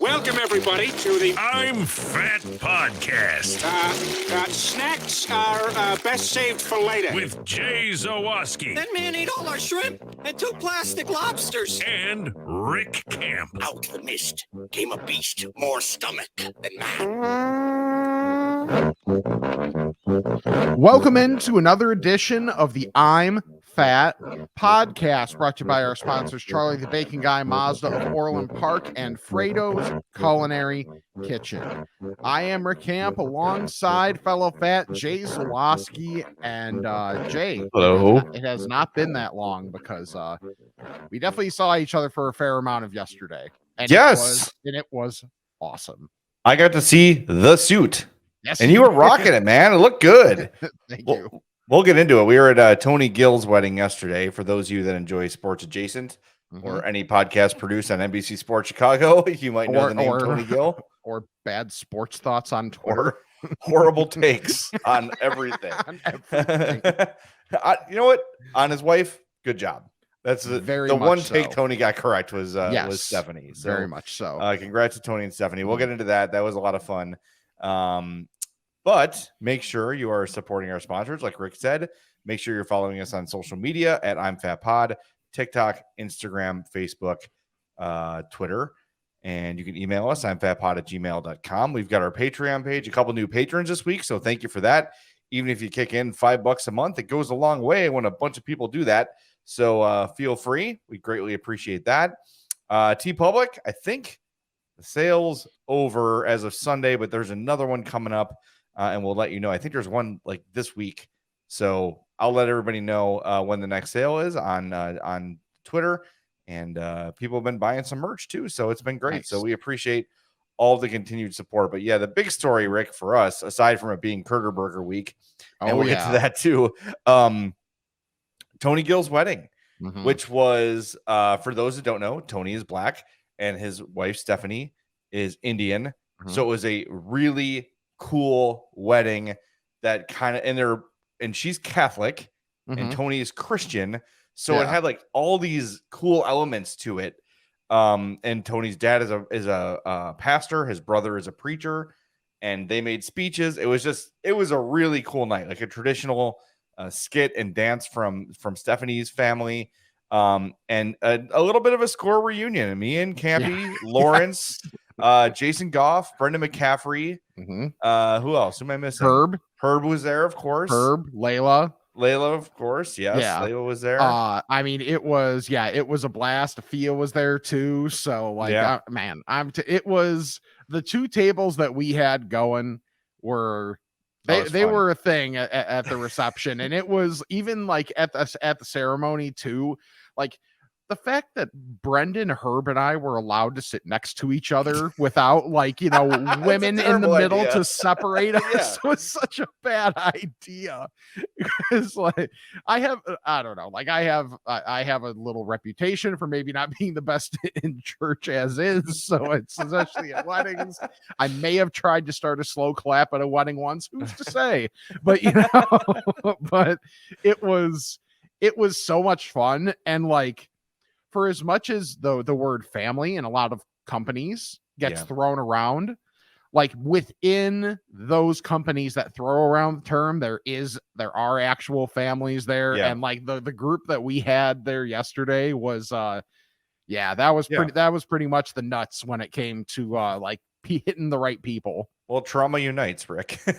Welcome, everybody, to the I'm Fat podcast. Snacks are best saved for later. With Jay Zawoski. That man ate all our shrimp and 2 plastic lobsters. And Rick Camp. Out of the mist came a beast, more stomach than man. Welcome into another edition of the I'm Fat podcast, brought to you by our sponsors, Charlie the Bacon Guy, Mazda of Orland Park, and Frato's Culinary Kitchen. I am Rick Camp alongside fellow fat Jay Zawoski. And Jay, hello. It has not been that long because we definitely saw each other for a fair amount of yesterday. And yes. It was awesome. I got to see the suit. Yes, and you were rocking it, man. It looked good. Thank you. We'll get into it. We were at Tony Gill's wedding yesterday. For those of you that enjoy sports adjacent or any podcast produced on NBC Sports Chicago, you might know the name Tony Gill. Or bad sports thoughts on Twitter. Or horrible takes on everything. You know what? On his wife, good job. That's the one take Tony got correct was Stephanie. So, very much so. Congrats to Tony and Stephanie. We'll get into that. That was a lot of fun. But make sure you are supporting our sponsors. Like Rick said, make sure you're following us on social media at I'm Fat Pod, TikTok, Instagram, Facebook, Twitter. And you can email us, imfatpod@gmail.com. We've got our Patreon page, a couple new patrons this week. So thank you for that. Even if you kick in $5 a month, it goes a long way when a bunch of people do that. So feel free. We greatly appreciate that. TeePublic, I think the sale's over as of Sunday, but there's another one coming up. And we'll let you know. I think there's one like this week. So I'll let everybody know when the next sale is on Twitter. And people have been buying some merch too. So it's been great. Nice. So we appreciate all the continued support. But yeah, the big story, Rick, for us, aside from it being Curderburger week, and we'll get to that too, Tony Gill's wedding, which was, for those that don't know, Tony is black and his wife, Stephanie, is Indian. So it was a really cool wedding that kind of, and she's Catholic and Tony is Christian. So it had like all these cool elements to it. And Tony's dad is a pastor. His brother is a preacher, and they made speeches. It was a really cool night, like a traditional skit and dance from Stephanie's family. And a little bit of a score reunion. And me and Campy, Lawrence, Jason Goff, Brendan McCaffrey. Who else? Who am I missing? Herb was there, of course. Layla, of course. Yes, yeah. Layla was there. I mean, it was a blast. Afia was there too. So like, it was the two tables that we had going were. They were a thing at the reception, and it was even like at the ceremony too. Like the fact that Brendan, Herb, and I were allowed to sit next to each other without women in the middle to separate us was such a bad idea. Because I have a little reputation for maybe not being the best in church as is. So it's especially at weddings. I may have tried to start a slow clap at a wedding once. Who's to say? But but it was so much fun. And like, for as much as the word family in a lot of companies gets thrown around, like within those companies that throw around the term, there are actual families there. And like the group that we had there yesterday was that was pretty much the nuts when it came to like hitting the right people. Well, trauma unites, Rick. We've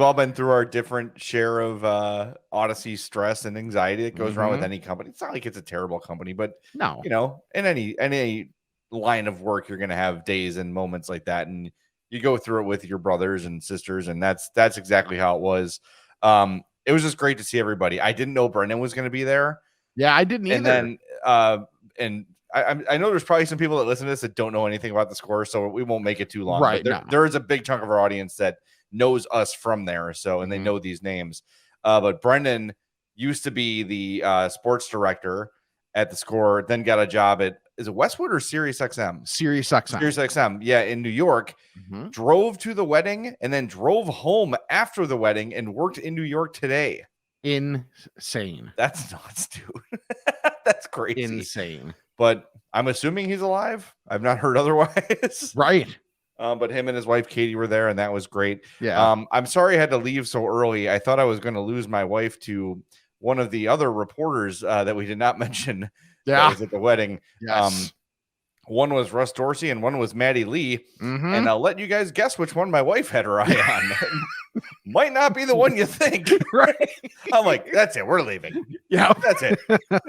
all been through our different share of odyssey, stress, and anxiety that goes around with any company. It's not like it's a terrible company, but no, in any line of work, you're going to have days and moments like that, and you go through it with your brothers and sisters, and that's exactly how it was. It was just great to see everybody. I didn't know Brendan was going to be there. Yeah, I didn't either. And then I know there's probably some people that listen to this that don't know anything about the score, so we won't make it too long. Right. But there is a big chunk of our audience that knows us from there. And they know these names. But Brendan used to be the sports director at the score, then got a job at, is it Westwood or Sirius XM? Sirius XM. Yeah, in New York. Drove to the wedding and then drove home after the wedding and worked in New York today. Insane. That's nuts, dude. That's crazy. insane. But I'm assuming he's alive. I've not heard otherwise. Right. But him and his wife Katie were there, and that was great. Yeah. I'm sorry I had to leave so early. I thought I was going to lose my wife to one of the other reporters that we did not mention. That was at the wedding. Yes. One was Russ Dorsey and one was Maddie Lee. Mhm. And I'll let you guys guess which one my wife had her eye on. Might not be the one you think. Right. I'm like, that's it. We're leaving. Yeah. That's it.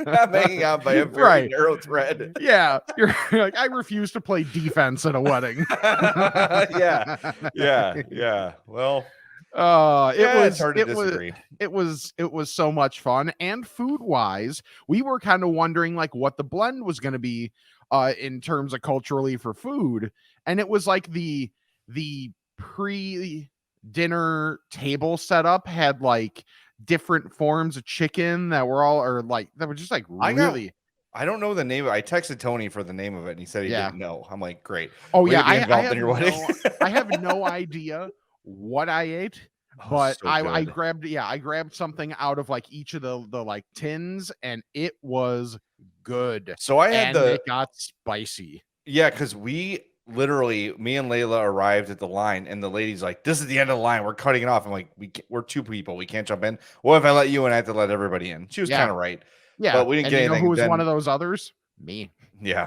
I'm hanging out by a very Right. narrow thread. Yeah. You're like, I refuse to play defense at a wedding. Yeah. Well, it's hard to disagree. It was so much fun. And food wise, we were kind of wondering like what the blend was going to be in terms of culturally for food. And it was like the pre-dinner table setup had like different forms of chicken that were just like really. I don't know the name. I texted Tony for the name of it, and he said he didn't know. I'm like, great. Oh Way yeah, to be involved in your wedding. I have no idea what I ate, but so I good. grabbed something out of like each of the like tins, and it was good. So I had it got spicy. Yeah, because me and Layla arrived at the line, and the lady's like, "This is the end of the line. We're cutting it off." I'm like, "We're two people. We can't jump in. What if I let you and I have to let everybody in?" She was kind of right. Yeah, but we didn't get anything. Who was one of those others? Me. Yeah.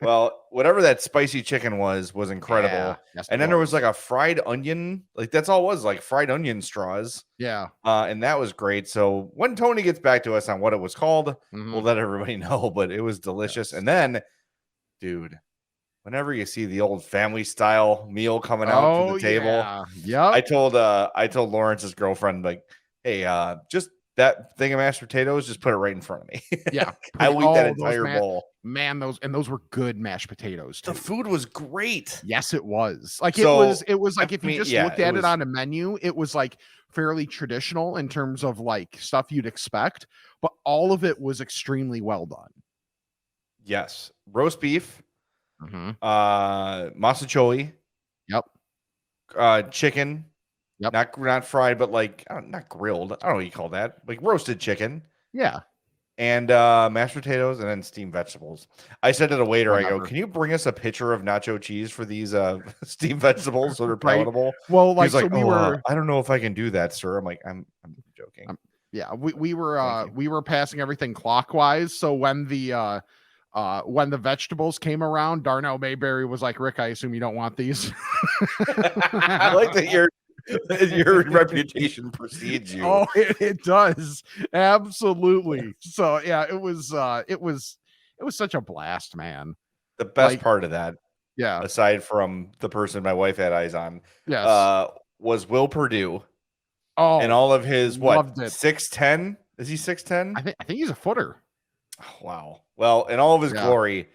Well, whatever that spicy chicken was incredible. Yeah, yes, and then there was like a fried onion. Like that's all it was, like fried onion straws. Yeah. And that was great. So when Tony gets back to us on what it was called, we'll let everybody know. But it was delicious. Yes. And then, dude, whenever you see the old family style meal coming out to the table, yeah. I told Lawrence's girlfriend, like, hey, just that thing of mashed potatoes, just put it right in front of me. Yeah. I will eat that entire bowl. Man, those were good mashed potatoes too. The food was great. Yes, it was. Like it was like if you just looked at it on a menu, it was like fairly traditional in terms of like stuff you'd expect, but all of it was extremely well done. Yes. Roast beef, masticholi. Yep. Chicken. Yep. Not fried, but like not grilled. I don't know what you call that. Like roasted chicken. Yeah. And mashed potatoes and then steamed vegetables. I said to the waiter, I go, "Can you bring us a pitcher of nacho cheese for these steamed vegetables so they're palatable?" Right. Well, like, so we were. I don't know if I can do that, sir. I'm like, I'm joking. Yeah, we were passing everything clockwise. So when the vegetables came around, Darnell Mayberry was like, "Rick, I assume you don't want these." I like that your reputation precedes you. Oh, it does. Absolutely. So yeah, it was such a blast, man. The best part of that, yeah, aside from the person my wife had eyes on, was Will Perdue. Oh, and all of his 6'10"? Is he 6'10"? I think he's a footer. Oh, wow. Well, in all of his glory,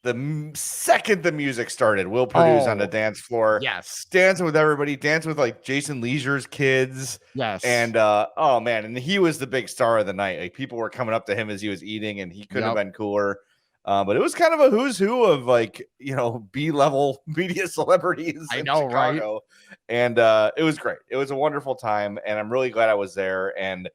the second the music started, Will Purdue's on the dance floor. Yes. Dancing with everybody, dancing with like Jason Leisure's kids. Yes. And oh man, and he was the big star of the night. Like people were coming up to him as he was eating, and he couldn't have been cooler. But it was kind of a who's who of like, B-level media celebrities in Chicago. Right? And it was great. It was a wonderful time, and I'm really glad I was there. And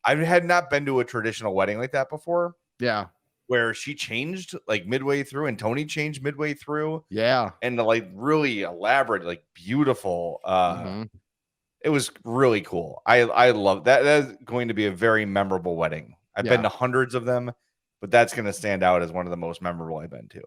I had not been to a traditional wedding like that before. Yeah. Where she changed like midway through and Tony changed midway through. Yeah. And the like really elaborate, like beautiful. It was really cool. I love that. That's going to be a very memorable wedding. I've been to hundreds of them, but that's going to stand out as one of the most memorable I've been to.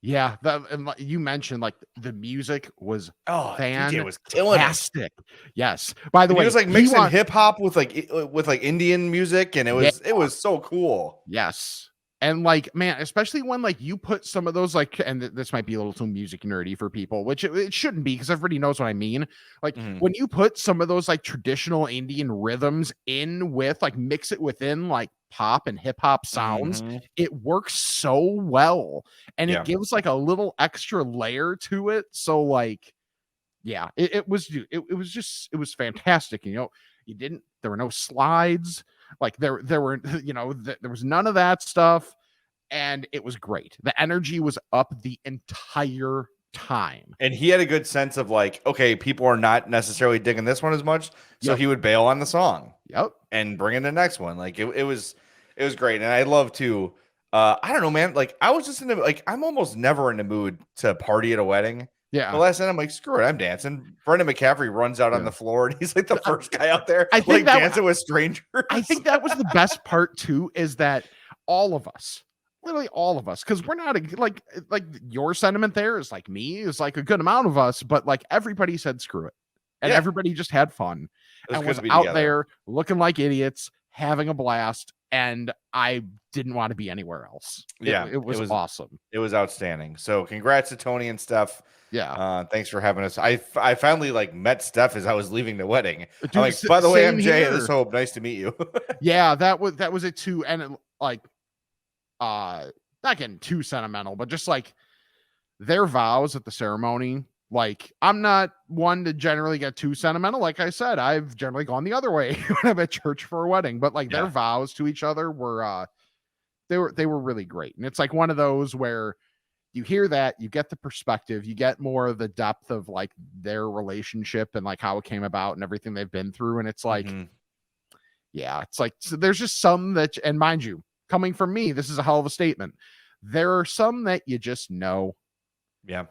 Yeah, and you mentioned like the music was fantastic. DJ was killing it. Yes. By the way, he was like mixing hip hop with like Indian music, and it was so cool. Yes. And like, man, especially when like you put some of those like, and this might be a little too music nerdy for people, which it shouldn't be because everybody knows what I mean. Like when you put some of those like traditional Indian rhythms in with like mix it within like pop and hip hop sounds, it works so well, and it gives like a little extra layer to it. So like, yeah, it was fantastic. There were no slides. Like there were, there was none of that stuff, and it was great. The energy was up the entire time. And he had a good sense of like, okay, people are not necessarily digging this one as much, so he would bail on the song. Yep. And bring in the next one. Like it was It was great. And I love to, I don't know, man. Like I was just in the, like, I'm almost never in the mood to party at a wedding. Yeah. The last night I'm like, screw it, I'm dancing. Brendan McCaffrey runs out on the floor and he's like the first guy out there, I think like that dancing with strangers. I think that was the best part too, is that all of us, literally all of us, because we're not like your sentiment there is like me, is like a good amount of us, but like everybody said screw it. And everybody just had fun and was out there looking like idiots, having a blast. And I didn't want to be anywhere else. It was awesome. It was outstanding. So congrats to Tony and Steph. Yeah. Thanks for having us. I finally like met Steph as I was leaving the wedding. Dude, I'm like, by the way, I'm Jay. here. This Hope. Nice to meet you. Yeah, that was it too. And it, like, not getting too sentimental, but just like their vows at the ceremony. Like, I'm not one to generally get too sentimental. Like I said, I've generally gone the other way when I'm at church for a wedding. But like their vows to each other were, they were really great. And it's like one of those where you hear that, you get the perspective, you get more of the depth of like their relationship and like how it came about and everything they've been through. And it's like, yeah, it's like, so there's just some that, and mind you, coming from me, this is a hell of a statement. There are some that you just know. Yeah.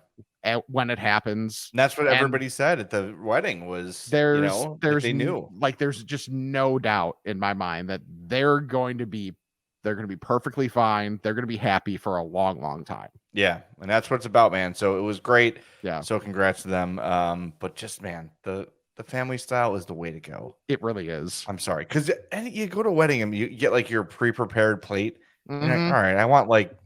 When it happens. And that's what everybody said at the wedding was, there's they knew. Like, there's just no doubt in my mind that they're going to be perfectly fine. They're going to be happy for a long, long time. Yeah. And that's what it's about, man. So it was great. Yeah. So congrats to them. But just, man, the family style is the way to go. It really is. I'm sorry. Cause you go to a wedding and you get like your pre-prepared plate. And you're like, all right, I want like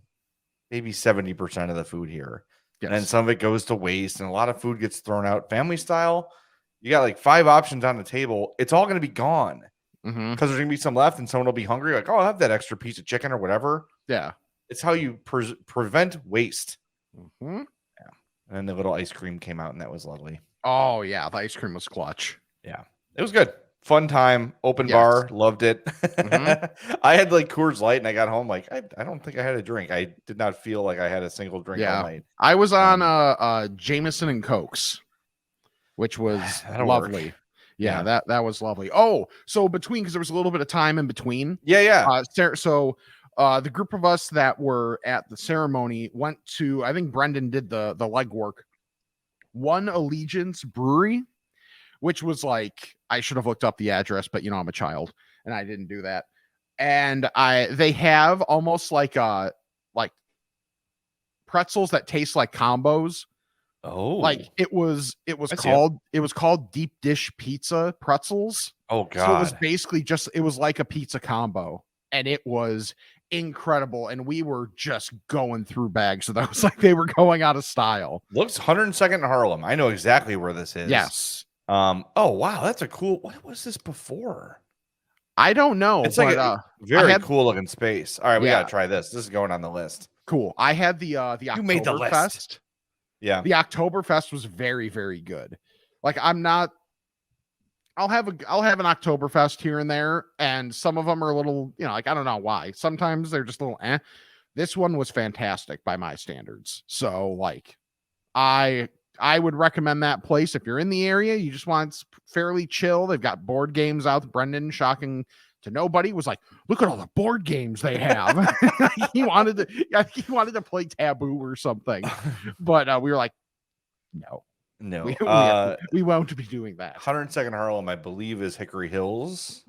maybe 70% of the food here. Yes. And then some of it goes to waste and a lot of food gets thrown out. Family style, you got like 5 options on the table. It's all going to be gone because there's going to be some left and someone will be hungry. Like, oh, I'll have that extra piece of chicken or whatever. Yeah. It's how you prevent waste. Yeah. And then the little ice cream came out and that was lovely. Oh, yeah. The ice cream was clutch. Yeah. It was good. Fun time. Open bar. Loved it. I had like Coors Light and I got home like, I don't think I had a drink. I did not feel like I had a single drink all night. I was on Jameson and Cokes, which was lovely. Work. Yeah, that was lovely. Oh, so because there was a little bit of time in between. Yeah. So the group of us that were at the ceremony went to, I think Brendan did the legwork, one Allegiance Brewery, which was like, I should have looked up the address, but I'm a child and I didn't do that. And they have almost like pretzels that taste like combos. Oh, like it was called deep dish pizza pretzels. Oh God. So it was basically it was like a pizza combo and it was incredible. And we were just going through bags of those like they were going out of style. Looks 102nd in Harlem. I know exactly where this is. Yes. Oh wow, that's a cool. What was this before? I don't know. It's like a very cool looking space. All right, we gotta try this. This is going on the list. Cool. I had the you made the list. Oktoberfest. Yeah, the Oktoberfest was very, very good. Like I'll have an Oktoberfest here and there, and some of them are a little, like I don't know why. Sometimes they're just a little. This one was fantastic by my standards. So like, I would recommend that place if you're in the area. You just want it's fairly chill. They've got board games out. Brendan, shocking to nobody, was like, "Look at all the board games they have." he wanted to play Taboo or something, but we were like, "No, we won't be doing that." 102nd Harlem, I believe, is Hickory Hills.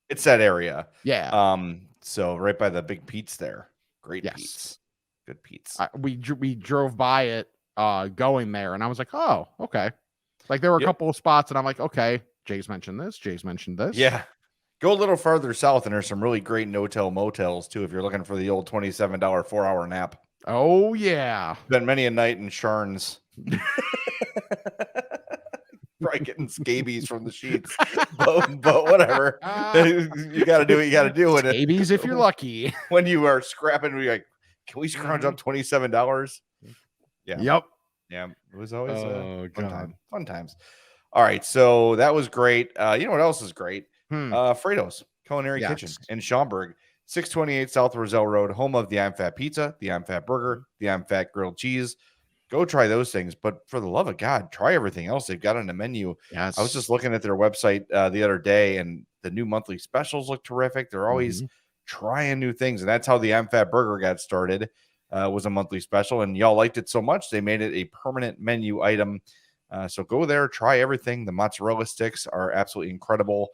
It's that area. Yeah. So right by the Big Pete's there. Great Pete's. Good Pete's. We drove by it. Going there, and I was like, oh, okay. Like there were a couple of spots, and I'm like, okay, Jay's mentioned this. Yeah. Go a little farther south, and there's some really great no-tell motels too. If you're looking for the old $27 4-hour nap. Oh yeah. Been many a night in Sharns. Probably getting scabies from the sheets, but whatever. You got to do what you got to do. Scabies if you're lucky. When you are scrapping, you're like, can we scrounge up $27? Yeah. Yep. Yeah. It was always fun times. All right. So that was great. You know what else is great? Frato's Culinary Kitchen in Schaumburg, 628 South Roselle Road, home of the I'm Fat Pizza, the I'm Fat Burger, the I'm Fat Grilled Cheese. Go try those things. But for the love of God, try everything else they've got on the menu. Yes. I was just looking at their website the other day, and the new monthly specials look terrific. They're always trying new things. And that's how the I'm Fat Burger got started. Was a monthly special, and y'all liked it so much they made it a permanent menu item. So go there, try everything. The mozzarella sticks are absolutely incredible.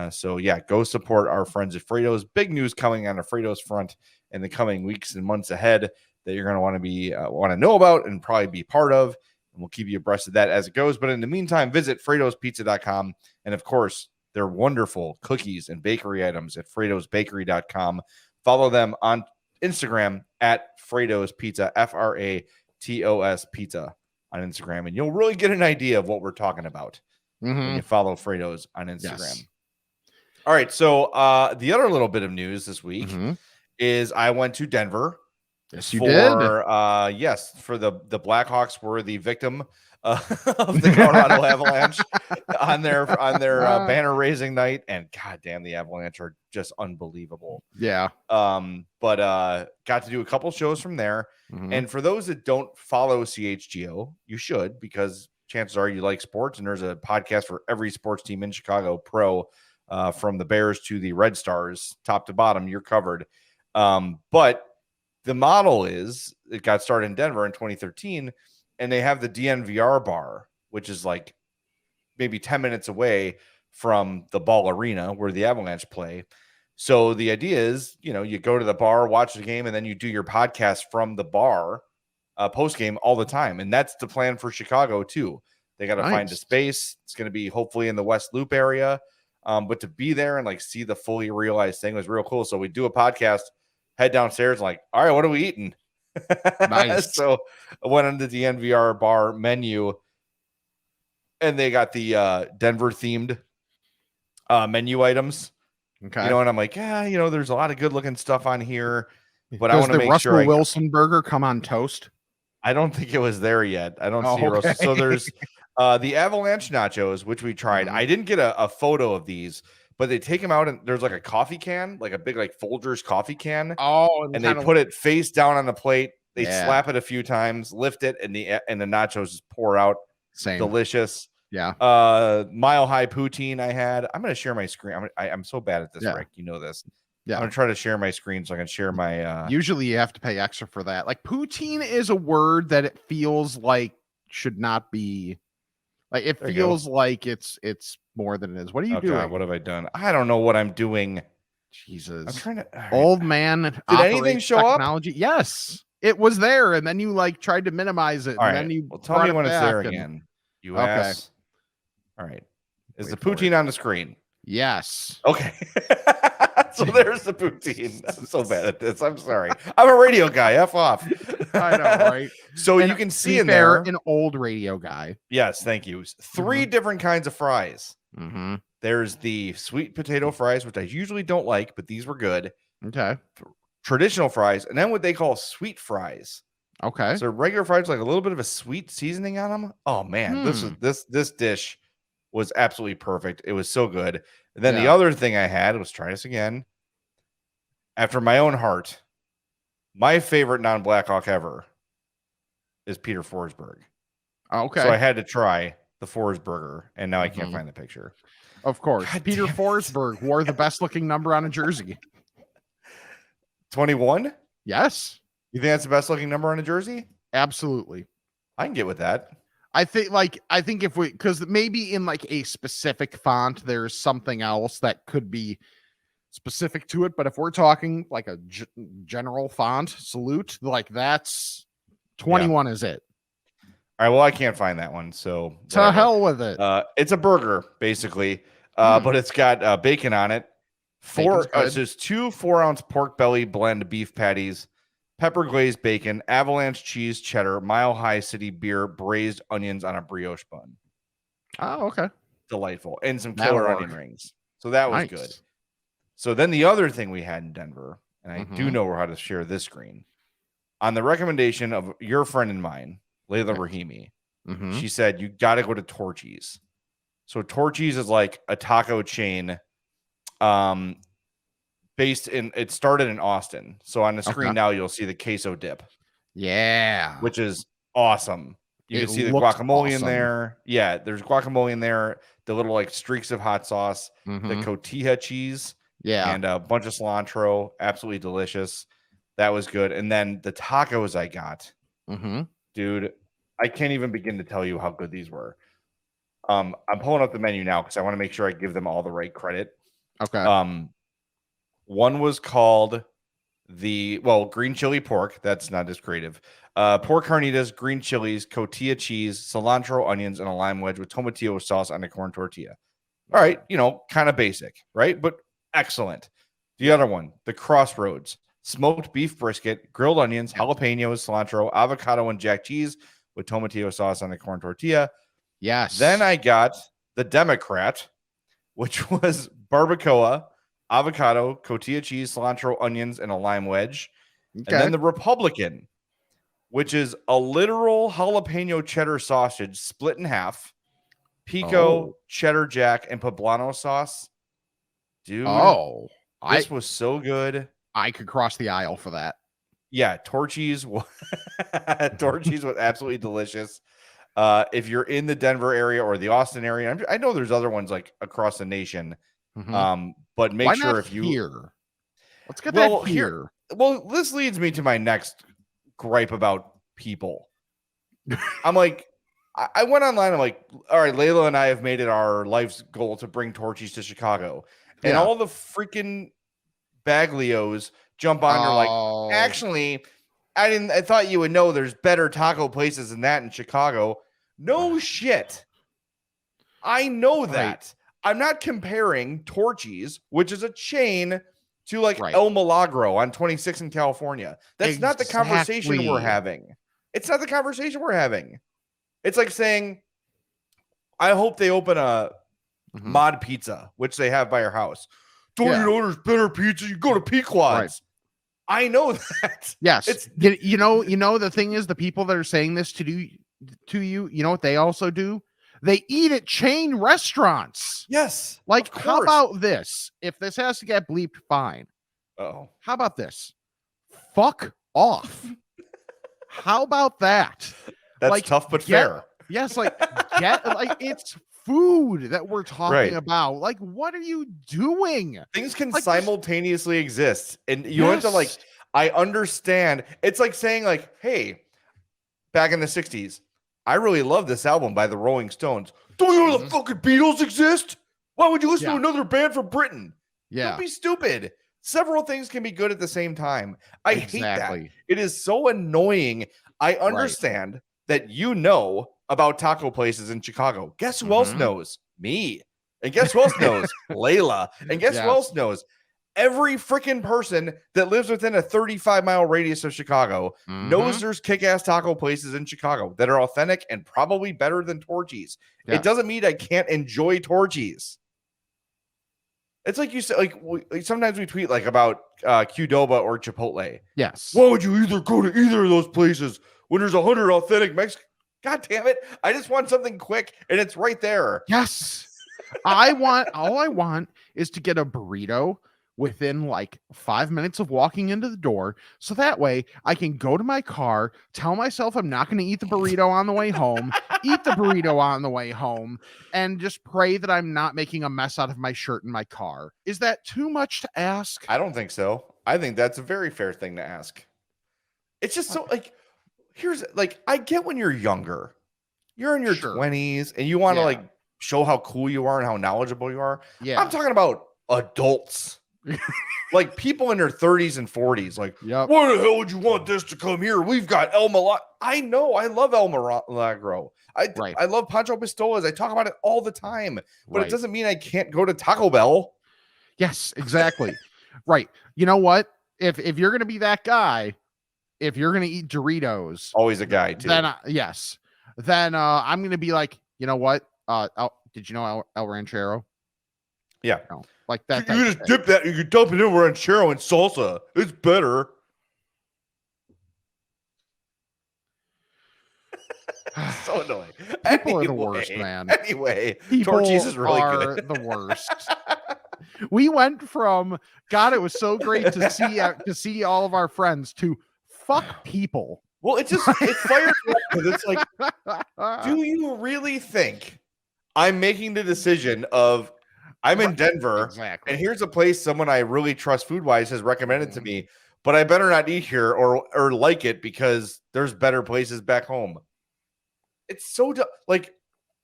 So yeah, go support our friends at Frato's. Big news coming on the Frato's front in the coming weeks and months ahead that you're going to want to know about and probably be part of. And we'll keep you abreast of that as it goes. But in the meantime, visit FratosPizza.com, and of course, their wonderful cookies and bakery items at FratosBakery.com. Follow them on Instagram at Fratos Pizza, Fratos Pizza on Instagram, and you'll really get an idea of what we're talking about when you follow Fratos on Instagram. Yes. All right, so the other little bit of news this week is I went to Denver. Yes, you did. Yes, for the Blackhawks were the victim of the Colorado Avalanche on their banner raising night, and goddamn, the Avalanche are just unbelievable. Yeah. But got to do a couple shows from there, and for those that don't follow CHGO, you should, because chances are you like sports, and there's a podcast for every sports team in Chicago, pro, from the Bears to the Red Stars, top to bottom, you're covered. But the model is it got started in Denver in 2013. And they have the DNVR Bar, which is like maybe 10 minutes away from the Ball Arena where the Avalanche play. So the idea is, you go to the bar, watch the game, and then you do your podcast from the bar post game all the time. And that's the plan for Chicago too. They got to find a space. It's going to be hopefully in the West Loop area. But to be there and like see the fully realized thing was real cool. So we do a podcast, head downstairs, like, all right, what are we eating? Nice. So I went on the DNVR Bar menu, and they got the Denver themed menu items. Okay. And I'm like, there's a lot of good looking stuff on here, but I Does want to the make Russell sure Wilson burger come on toast? I don't think it was there yet. I don't see okay. Russell. So there's the Avalanche nachos, which we tried. I didn't get a photo of these, but they take them out, and there's like a coffee can, like a big like Folgers coffee can. Oh, and they put it face down on the plate. They slap it a few times, lift it, and the nachos just pour out. Same. Delicious. Yeah. Mile High poutine I had. I'm going to share my screen. I'm so bad at this, Rick. You know this. Yeah. I'm going to try to share my screen so I can share my. Usually you have to pay extra for that. Like poutine is a word that it feels like should not be. Like it feels like it's more than it is. What are you doing? God, what have I done? I don't know what I'm doing. Jesus. I'm trying to. Right. Old man. Did anything show technology? Up? Yes. It was there, and then you like tried to minimize it. All and right. then you tell me when it's there again. You asked. All right. Is the poutine on the screen? Yes. Okay. So there's the poutine. I'm so bad at this. I'm sorry. I'm a radio guy. F off. I know, right? So you can see in there an old radio guy. Yes, thank you. 3 different kinds of fries. Mm-hmm. There's the sweet potato fries, which I usually don't like, but these were good. Okay. Traditional fries, and then what they call sweet fries. Okay. So regular fries, like a little bit of a sweet seasoning on them. Oh man, this dish was absolutely perfect. It was so good. And then the other thing I had was, try this again. After my own heart, my favorite non-Blackhawk ever is Peter Forsberg. Okay. So I had to try the Forsberger, and now I can't find the picture. Of course. Peter Forsberg wore the best looking number on a jersey. 21? Yes. You think that's the best looking number on a jersey? Absolutely. I can get with that. I think if we, because maybe in like a specific font, there's something else that could be specific to it. But if we're talking like a general font salute, like that's 21 is it. All right. Well, I can't find that one. So to hell with it. It's a burger basically, but it's got bacon on it. There's 2 4-ounce pork belly blend beef patties, pepper glazed bacon, avalanche cheese cheddar, Mile High City beer, braised onions on a brioche bun. Oh, okay. Delightful. And some killer onion rings. So that was good. So then the other thing we had in Denver, and I do know how to share this screen, on the recommendation of your friend and mine, Layla Rahimi, she said, you got to go to Torchy's. So Torchy's is like a taco chain it started in Austin. So on the screen now, you'll see the queso dip. Yeah. Which is awesome. You can see the guacamole in there. Yeah, there's guacamole in there. The little like streaks of hot sauce, the cotija cheese, Yeah. and a bunch of cilantro. Absolutely delicious. That was good. And then the tacos I got, dude, I can't even begin to tell you how good these were. I'm pulling up the menu now because I want to make sure I give them all the right credit. Okay. One was called green chili pork. That's not as creative. Pork carnitas, green chilies, cotija cheese, cilantro, onions, and a lime wedge with tomatillo sauce on a corn tortilla. All right, kind of basic, right? But excellent. The other one, the Crossroads, smoked beef brisket, grilled onions, jalapenos, cilantro, avocado, and jack cheese with tomatillo sauce on a corn tortilla. Yes. Then I got the Democrat, which was barbacoa, avocado, cotija cheese, cilantro, onions, and a lime wedge. Okay. And then the Republican, which is a literal jalapeno cheddar sausage split in half, pico, cheddar jack, and poblano sauce. Dude, this was so good. I could cross the aisle for that. Yeah, Torchy's was absolutely delicious. If you're in the Denver area or the Austin area, I know there's other ones like across the nation. But make Why sure not if you here. Let's get that here. Well, this leads me to my next gripe about people. I'm like, I went online. I'm like, all right, Layla and I have made it our life's goal to bring Torchy's to Chicago, and all the freaking Baglios jump on. They're like, actually, I thought you would know there's better taco places than that in Chicago. No shit. I know that. Right. I'm not comparing Torchy's, which is a chain, to like El Milagro on 26 in California. That's not the conversation we're having. It's not the conversation we're having. It's like saying, I hope they open a Mod Pizza, which they have by your house. Don't you know there's better pizza? You go to Pequod's. Right. I know that. Yes. It's you know the thing is, the people that are saying this to you, you know what they also do? They eat at chain restaurants. Yes. Like, how about this? If this has to get bleeped, fine. Oh. How about this? Fuck off. How about that? That's like, tough but fair. Yes, like it's food that we're talking about. Like, what are you doing? Things can simultaneously exist. And you have to I understand. It's like saying like, hey, back in the 60s, I really love this album by the Rolling Stones. Don't you know the fucking Beatles exist? Why would you listen to another band from Britain? Yeah. Don't be stupid. Several things can be good at the same time. I hate that. It is so annoying. I understand that you know about taco places in Chicago. Guess who else knows? Me. And guess who else knows? Layla. And guess who else knows? Every freaking person that lives within a 35-mile radius of Chicago knows there's kick-ass taco places in Chicago that are authentic and probably better than Torchy's. It doesn't mean I can't enjoy Torchy's. It's like you said, like sometimes we tweet like about Qdoba or Chipotle. Yes. Why would you either go to either of those places when there's 100 authentic Mexican? God damn it. I just want something quick and it's right there. Yes. all I want is to get a burrito within like 5 minutes of walking into the door. So that way I can go to my car, tell myself I'm not going to eat the burrito on the way home, eat the burrito on the way home, and just pray that I'm not making a mess out of my shirt in my car. Is that too much to ask? I don't think so. I think that's a very fair thing to ask. It's just so like, here's like, I get when you're younger, you're in your 20s and you want to like show how cool you are and how knowledgeable you are. Yeah. I'm talking about adults. Like people in their 30s and 40s, like, why the hell would you want this to come here? We've got El Milagro. I know, I love El Milagro. I love Pancho Pistolas. I talk about it all the time, but it doesn't mean I can't go to Taco Bell. Yes, exactly. Right. You know what? If you're gonna be that guy, if you're gonna eat Doritos, always a guy too. Then I'm gonna be like, you know what? Did you know El Ranchero? Yeah. No. Like that. You just dip that. You can dump it in ranchero and salsa. It's better. So annoying. People are the worst, man. Anyway, Torchy's is really good. The worst. We went from God, it was so great to see all of our friends to fuck people. Well, it fires up because it's like, do you really think I'm making the decision of I'm in Denver, Exactly. and here's a place someone I really trust food wise has recommended to me, but I better not eat here or like it because there's better places back home. It's so like,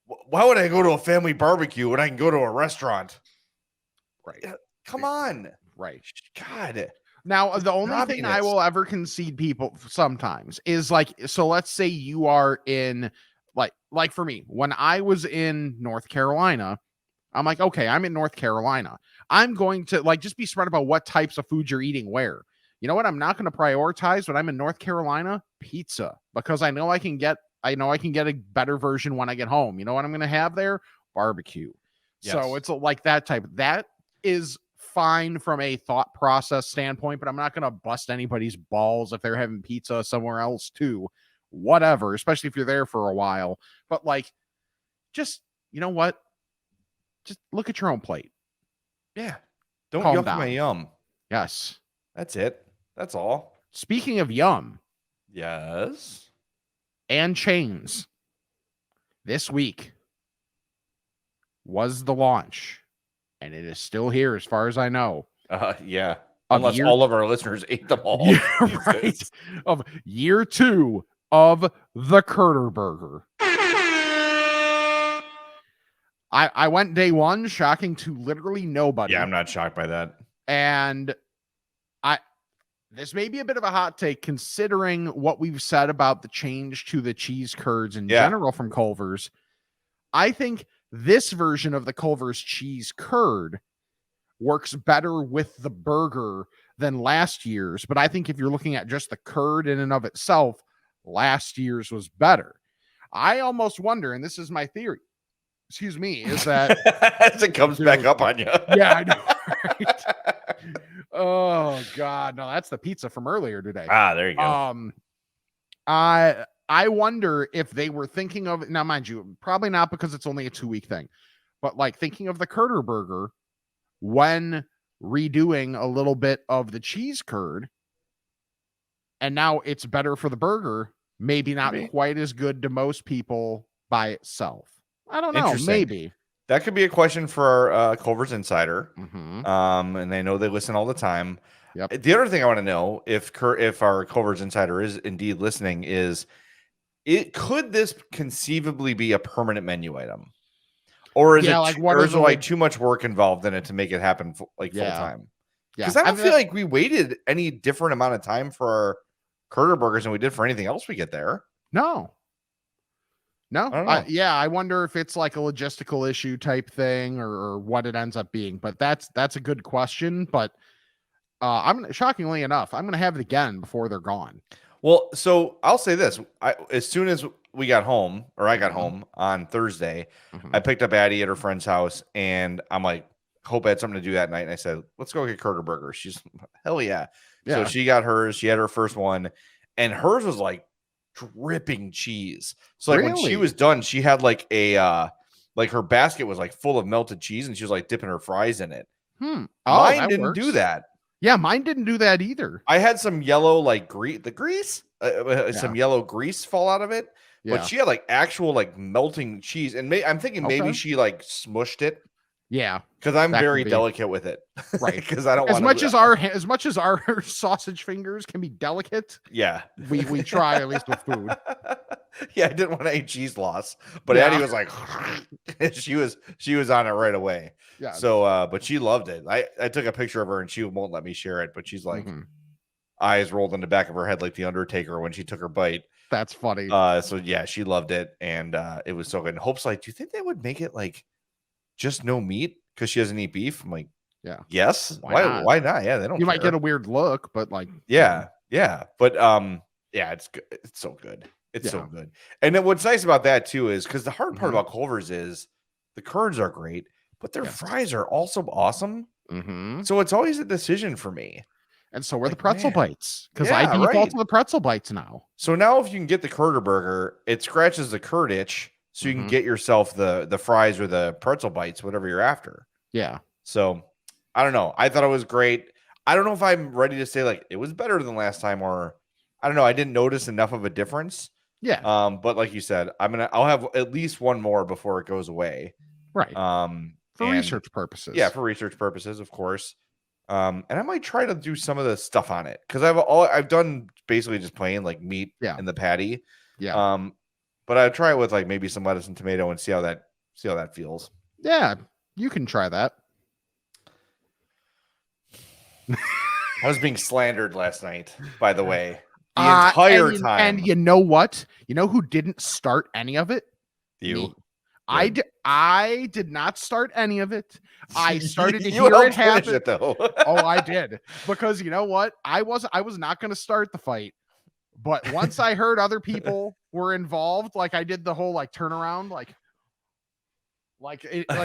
why would I go to a family barbecue when I can go to a restaurant? Right. Come on. Right. God. Now, the only thing I will ever concede people sometimes is like, so let's say you are in like for me, when I was in North Carolina, I'm like, okay, I'm in North Carolina. I'm going to like just be smart about what types of food you're eating where. You know what? I'm not going to prioritize when I'm in North Carolina, pizza, because I know I can get a better version when I get home. You know what I'm going to have there? Barbecue. Yes. So it's like that type. That is fine from a thought process standpoint, but I'm not going to bust anybody's balls if they're having pizza somewhere else too. Whatever, especially if you're there for a while. But like, just, you know what? Just look at your own plate. Yeah. Don't Calm yuck down. my yum. Yes. That's it. That's all. Speaking of yum Yes. and chains, this week was the launch, and it is still here as far as I know. Yeah. Of Unless all of our listeners ate them all. Yeah, right. Of year 2 of the Curderburger. I went day 1, shocking to literally nobody. Yeah, I'm not shocked by that. And this may be a bit of a hot take considering what we've said about the change to the cheese curds in general from Culver's. I think this version of the Culver's cheese curd works better with the burger than last year's. But I think if you're looking at just the curd in and of itself, last year's was better. I almost wonder, and this is my theory, excuse me, is that as it comes back up on you. Yeah, I know. Right? Oh God, no, that's the pizza from earlier today. There you go. I wonder if they were thinking of, now mind you, probably not because it's only a 2-week thing, but like thinking of the Curderburger when redoing a little bit of the cheese curd, and now it's better for the burger, maybe not quite as good to most people by itself. I don't know, maybe. That could be a question for our Culver's Insider. Mm-hmm. And I know they listen all the time. Yep. The other thing I want to know, if our Culver's Insider is indeed listening, is could this conceivably be a permanent menu item? Or is there like too much work involved in it to make it happen full time? Because I don't feel like we waited any different amount of time for our Curderburgers than we did for anything else we get there. No. I wonder if it's like a logistical issue type thing or what it ends up being. But that's a good question. But shockingly enough, I'm going to have it again before they're gone. Well, so I'll say this: as soon as we got home, or I got home on Thursday, I picked up Addie at her friend's house, and I'm like, hope I had something to do that night. And I said, let's go get Curderburger. She's hell yeah. So she got hers. She had her first one, and hers was like dripping cheese. So like when she was done, she had like a like her basket was like full of melted cheese, and she was like dipping her fries in it. Mine didn't do that. Yeah, mine didn't do that either. I had some yellow like grease, some yellow grease fall out of it. Yeah. But she had like actual like melting cheese, and I'm thinking maybe she like smushed it. Yeah, because I'm very delicate with it, right? Because I don't as much as our sausage fingers can be delicate. Yeah, we try at least with food. Yeah, I didn't want to eat cheese loss, but Addie was like, she was on it right away. Yeah. So, but she loved it. I took a picture of her, and she won't let me share it, but she's like, eyes rolled in the back of her head like the Undertaker when she took her bite. That's funny. So yeah, she loved it, and it was so good. And Hope's like, do you think they would make it like just no meat because she doesn't eat beef? I'm like, yes. Why not? Yeah, they don't. You might get a weird look, but like, yeah. But yeah, it's good. It's so good. It's so good. And then what's nice about that too is because the hard part about Culver's is the curds are great, but their fries are also awesome. So it's always a decision for me. And so are the pretzel bites, because I default to the pretzel bites now. So now if you can get the Curderburger, it scratches the curd itch, so you can get yourself the fries or the pretzel bites, whatever you're after. Yeah. So I don't know. I thought it was great. I don't know if I'm ready to say like it was better than last time, or I don't know. I didn't notice enough of a difference. Yeah. But like you said, I'll have at least one more before it goes away. Right. for And- research purposes. Yeah, for research purposes, of course. And I might try to do some of the stuff on it because I've done basically just plain like meat in the patty. Yeah. But I'd try it with like maybe some lettuce and tomato and see how that feels. Yeah, you can try that. I was being slandered last night, by the way. The entire time. And you know what? You know who didn't start any of it? You. Me. I did not start any of it. I started to You hear helped it finish happen. it, though. Oh, I did. Because you know what? I was not going to start the fight. But once I heard other people were involved, like I did the whole like turnaround, like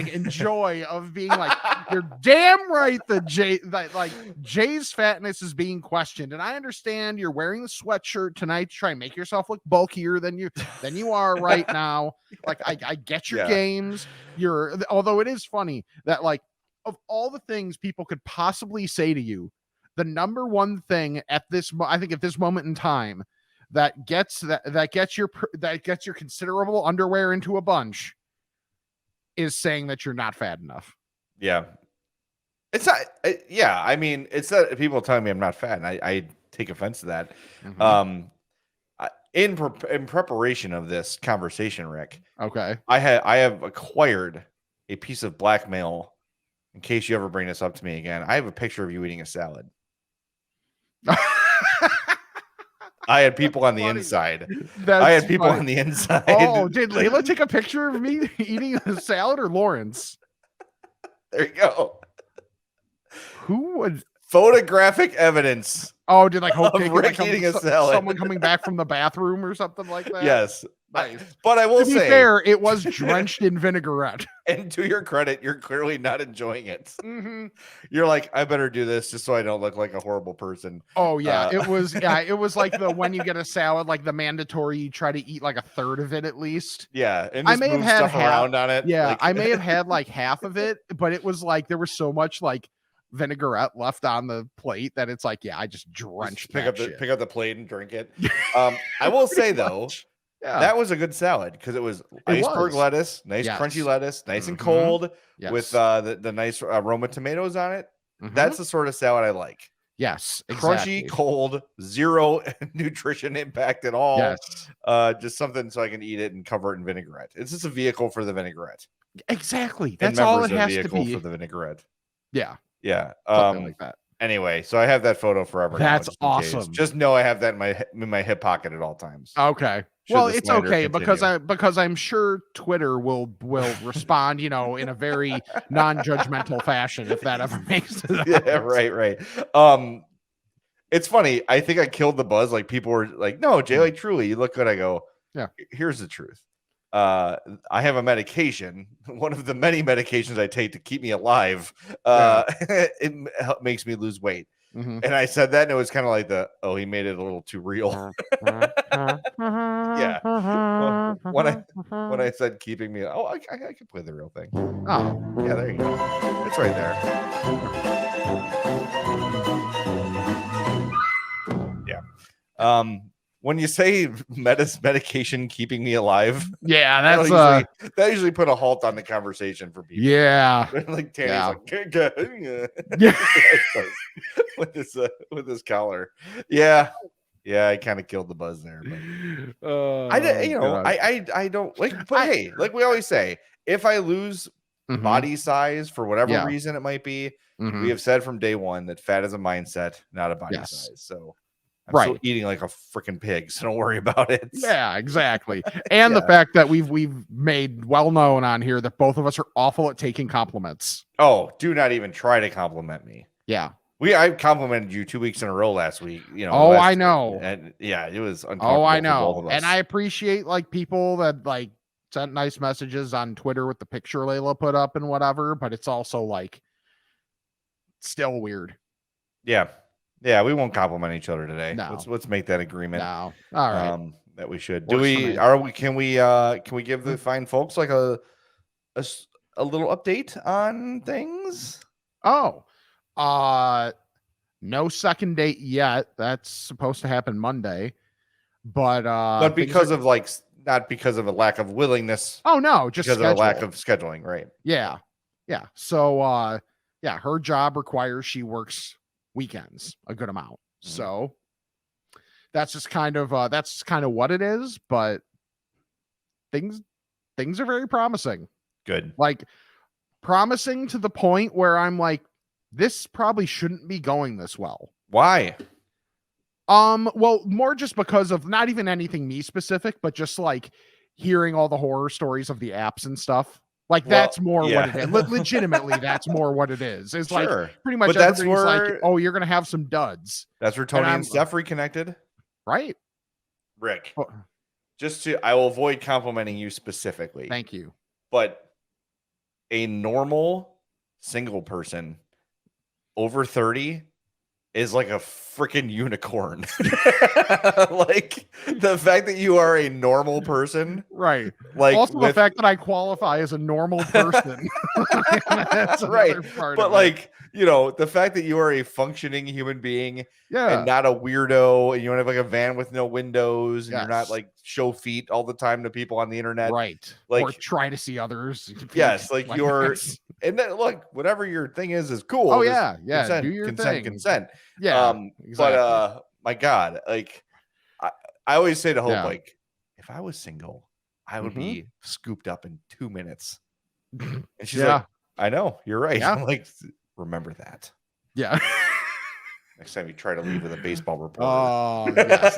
enjoy of being like, you're damn right that Jay's fatness is being questioned. And I understand you're wearing the sweatshirt tonight to try and make yourself look bulkier than you are right now. Like I get your games. Although it is funny that like of all the things people could possibly say to you, the number one thing at this moment in time that gets your considerable underwear into a bunch is saying that you're not fat enough. Yeah. It's not, yeah. I mean, it's that people telling me I'm not fat, and I take offense to that. Mhm. In preparation of this conversation, Rick, Okay. I have acquired a piece of blackmail in case you ever bring this up to me again. I have a picture of you eating a salad. I had people on the inside. I had people on the inside. Oh, did Layla take a picture of me eating a salad or Lawrence? There you go. Who would photographic evidence? Oh, did like Hope of Rick eating a salad? Someone coming back from the bathroom or something like that? Yes. Nice. But I will say, to be fair, it was drenched in vinaigrette. And to your credit, you're clearly not enjoying it. Mm-hmm. You're like, I better do this just so I don't look like a horrible person. Oh yeah, it was like the when you get a salad, like the mandatory, you try to eat like a third of it at least. Yeah, and I may have had stuff around on it. Yeah, like... I may have had like half of it, but it was like there was so much like vinaigrette left on the plate that it's like, yeah, I just drenched. Pick up the plate and drink it. I will say though. Yeah. That was a good salad because it was iceberg lettuce, nice crunchy lettuce, nice and cold with the nice aroma tomatoes on it. That's the sort of salad I like. Yes, exactly. Crunchy, cold, zero nutrition impact at all. Yes, just something so I can eat it and cover it in vinaigrette. It's just a vehicle for the vinaigrette. Exactly. That's all it has to be for the vinaigrette. Yeah, yeah, something like that. Anyway, so I have that photo forever. That's awesome. Just know I have that in my hip pocket at all times. Okay. Well, it's okay because I'm sure Twitter will respond, in a very non-judgmental fashion if that ever makes it out. Yeah, right. It's funny. I think I killed the buzz. Like people were like, "No, Jay, like truly, you look good." I go, "Yeah." Here's the truth. I have a medication, one of the many medications I take to keep me alive. It makes me lose weight. And I said that, and it was kind of like he made it a little too real. Yeah. When I said keeping me, I could play the real thing. Oh, yeah, there you go. It's right there. Yeah. When you say medication keeping me alive, yeah, that's that usually put a halt on the conversation for people. Yeah, like Tanny's with this collar. Yeah, I kind of killed the buzz there. But I don't like. But hey, like we always say, if I lose body size for whatever reason it might be, we have said from day one that fat is a mindset, not a body size. So. I'm still eating like a freaking pig, so don't worry about it. Yeah, exactly. And the fact that we've made well known on here that both of us are awful at taking compliments. Oh, do not even try to compliment me. Yeah. I complimented you 2 weeks in a row last week. I know. And yeah, it was uncomfortable. Oh, I know. And I appreciate like people that like sent nice messages on Twitter with the picture Layla put up and whatever, but it's also like still weird. Yeah. Yeah, we won't compliment each other today. No. Let's make that agreement. No. All right. That we should. Can we give the fine folks like a little update on things? Oh. No second date yet. That's supposed to happen Monday. But because of not because of a lack of willingness. Oh no, just because of a lack of scheduling, right? Yeah. Yeah. So yeah, her job requires she works weekends a good amount. So that's just kind of what it is, but things are very promising. Good. Like promising to the point where I'm like, this probably shouldn't be going this well. Why? Well, more just because of not even anything me specific, but just like hearing all the horror stories of the apps and stuff. Like that's more what it is. Legitimately, that's more what it is. It's like pretty much everybody's like, oh, you're gonna have some duds. That's where Tony and Steph reconnected. Right. Rick. I will avoid complimenting you specifically. Thank you. But a normal single person over 30 is like a freaking unicorn. Like the fact that you are a normal person. Right. Like also the fact that I qualify as a normal person. That's right. Part but of like, it. you know, the fact that you are a functioning human being and not a weirdo, and you don't have like a van with no windows, and yes. you're not like show feet all the time to people on the internet. Right. Like, or try to see others. Yes. Like you're, and then look, whatever your thing is cool. Oh yeah. Yeah. Consent, do your consent, thing. consent. Yeah. Exactly. But my God, like I always say to Hope, Yeah. like, if I was single, I would be scooped up in 2 minutes. And she's like, I know, you're right. Yeah. I'm like, remember that. Yeah. Next time you try to leave with a baseball reporter. Oh, yes.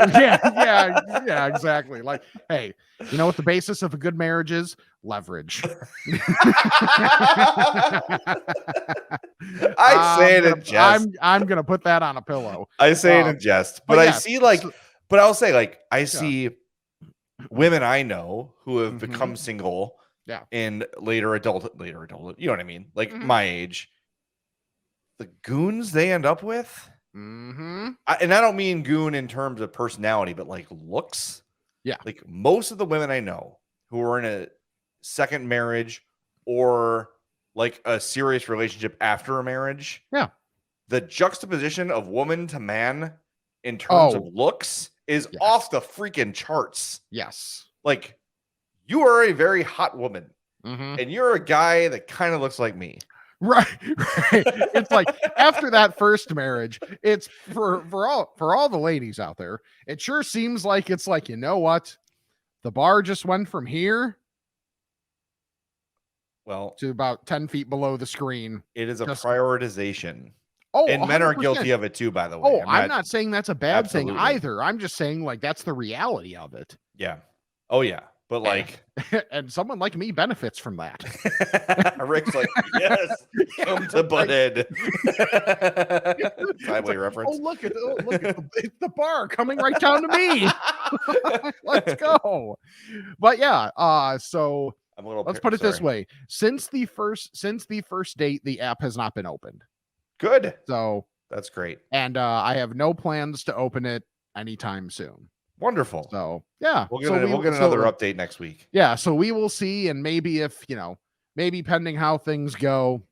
yeah, exactly. Like, hey, you know what the basis of a good marriage is? Leverage. I say it in jest. I'm gonna put that on a pillow. I say it in jest, but I see like, but I'll say like, I see women I know who have become single in later adult, you know what I mean? Like my age, the goons they end up with. And I don't mean goon in terms of personality, but like looks. Yeah. Like most of the women I know who are in a second marriage or like a serious relationship after a marriage. Yeah. The juxtaposition of woman to man in terms of looks is off the freaking charts. Yes. Like you are a very hot woman and you're a guy that kind of looks like me. Right. It's like after that first marriage, it's for all the ladies out there. It sure seems like it's like, you know what? The bar just went from here to about 10 feet below the screen. It is a prioritization. Oh, and men are 100%. guilty of it too, by the way. Oh, I'm not saying that's a bad thing Absolutely. either. I'm just saying like that's the reality of it. Yeah. Oh yeah. But like, and someone like me benefits from that. Rick's like, yes, come to Butthead. Highway reference. Oh, look at the bar coming right down to me. Let's go. But yeah, so let's put it this way: since the first date, the app has not been opened. Good. So that's great. And I have no plans to open it anytime soon. Wonderful. So yeah, we'll get another update next week. Yeah, so we will see, and maybe if maybe pending how things go,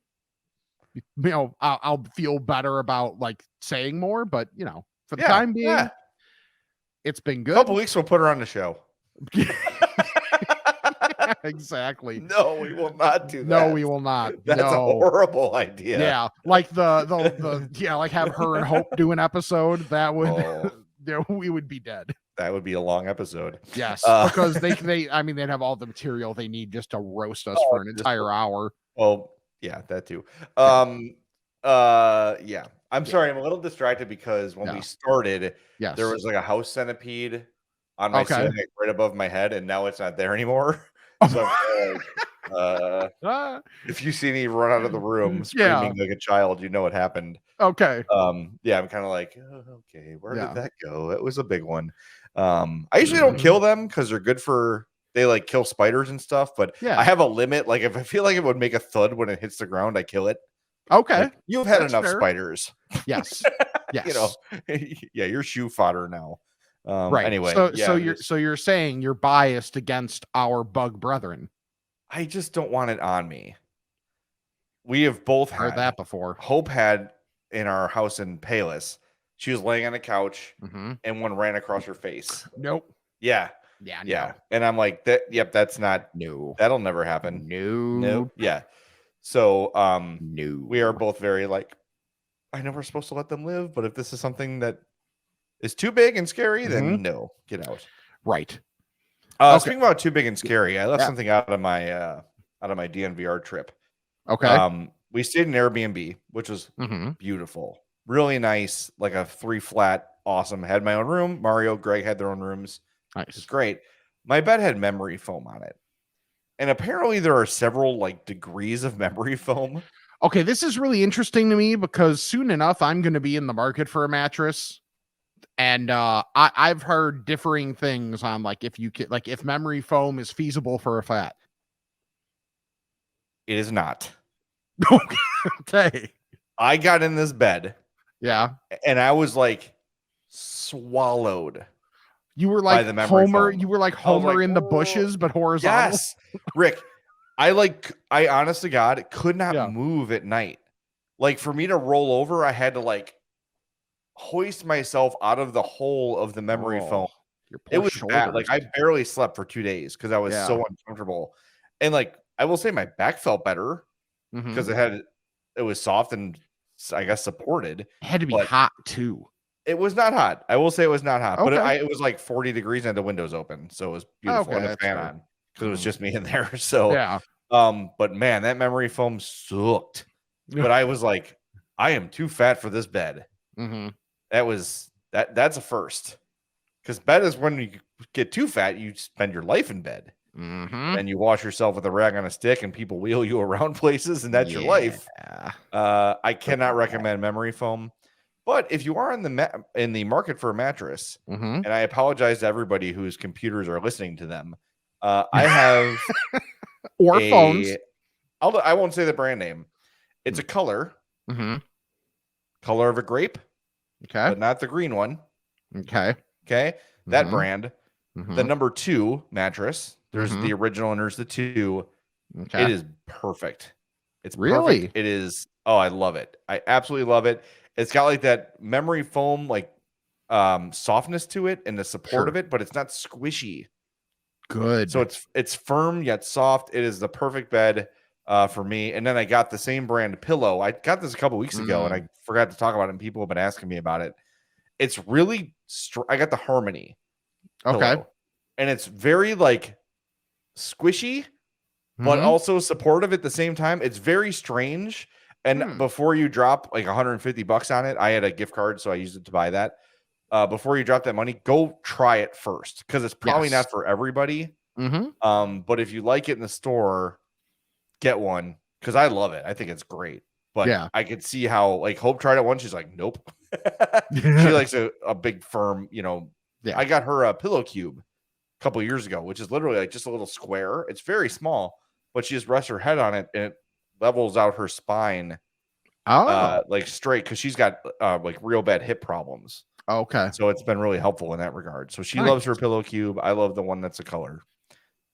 I'll feel better about like saying more. But for the time being, it's been good. A couple weeks, we'll put her on the show. Exactly. No, we will not do that. No, we will not. That's a horrible idea. Yeah, like the like have her and Hope do an episode that would we would be dead. That would be a long episode. Yes, because they'd have all the material they need just to roast us for an entire hour. Well, yeah, that too. Yeah. I'm sorry, I'm a little distracted because when we started, there was like a house centipede on my ceiling right above my head, and now it's not there anymore. So if you see me run out of the room screaming like a child, you know what happened. Okay. Yeah, I'm kind of like, okay, where did that go? It was a big one. I usually don't kill them because they're good they like kill spiders and stuff, but I have a limit. Like if I feel like it would make a thud when it hits the ground, I kill it. Okay. Like, you've had enough spiders. Yes. Yes. Yeah, you're shoe fodder now. Right. Anyway, so you're saying you're biased against our bug brethren. I just don't want it on me. We have both heard that before. Hope had in our house in Palos. She was laying on a couch and one ran across her face. Nope. Yeah. Yeah. Yeah. And I'm like, that's not. No. That'll never happen. No. No. Yeah. So No. we are both very like, I know we're supposed to let them live, but if this is something that is too big and scary, then no, get out. Right. Speaking about too big and scary, I left Yeah. something out of my DNVR trip. Okay. We stayed in Airbnb, which was beautiful, really nice, like a 3 flat, awesome. Had my own room. Mario, Greg had their own rooms. It was Nice. great. My bed had memory foam on it, and apparently there are several like degrees of memory foam. Okay, this is really interesting to me because soon enough I'm going to be in the market for a mattress. And I've heard differing things on like if you could, like if memory foam is feasible for a fat. It is not. Okay. I got in this bed, Yeah. and I was like swallowed. You were by like the memory Homer. foam. You were like I was Homer like, in the "Whoa." bushes, but horizontal. Yes, Rick. I honest to God could not Yeah. move at night. Like for me to roll over, I had to like hoist myself out of the hole of the memory Oh, foam. your It poor was bad. Like I shoulders. barely slept for 2 days because I was Yeah. so uncomfortable. And like I will say, my back felt better Mhm. because it was soft and I guess supported. It had to be but- hot too. It was not hot. I will say it was not hot, but Okay. it was like 40 degrees and the windows open, so it was beautiful, Okay, and the that's fan good. on because it was just me in there. So, Yeah. but man, that memory foam sucked. But I was like, I am too fat for this bed. Mm-hmm. That's a first, because bed is when you get too fat, you spend your life in bed, Mm-hmm. and you wash yourself with a rag on a stick, and people wheel you around places, and that's your life. I cannot recommend memory foam. But if you are in the market for a mattress, Mm-hmm. and I apologize to everybody whose computers are listening to them, I have Or phones. I won't say the brand name. It's a color Mm-hmm. of a grape, Okay. but not the green one. Okay. Okay, that Mhm. brand. Mhm. The number 2 mattress. There's Mhm. the original and there's the 2. Okay. It is perfect. It's Really? perfect. It is. Oh, I love it. I absolutely love it. It's got like that memory foam, like softness to it and the support of it, but it's not squishy. Good. So it's firm yet soft. It is the perfect bed for me. And then I got the same brand pillow. I got this a couple weeks ago, and I forgot to talk about it. And people have been asking me about it. It's really. I got the Harmony. Okay. Pillow, and it's very like squishy, but Mhm. also supportive at the same time. It's very strange. And before you drop like $150 on it, I had a gift card, so I used it to buy that. Before you drop that money, go try it first, because it's probably not for everybody. Mm-hmm. But if you like it in the store, get one, because I love it. I think it's great. But Yeah. I could see how like Hope tried it once. She's like, nope. She likes a big firm, Yeah. I got her a pillow cube a couple years ago, which is literally like just a little square. It's very small, but she just rests her head on it and it levels out her spine like straight, because she's got like real bad hip problems. Okay. So it's been really helpful in that regard. So she Nice. loves her pillow cube. I love the one that's a color.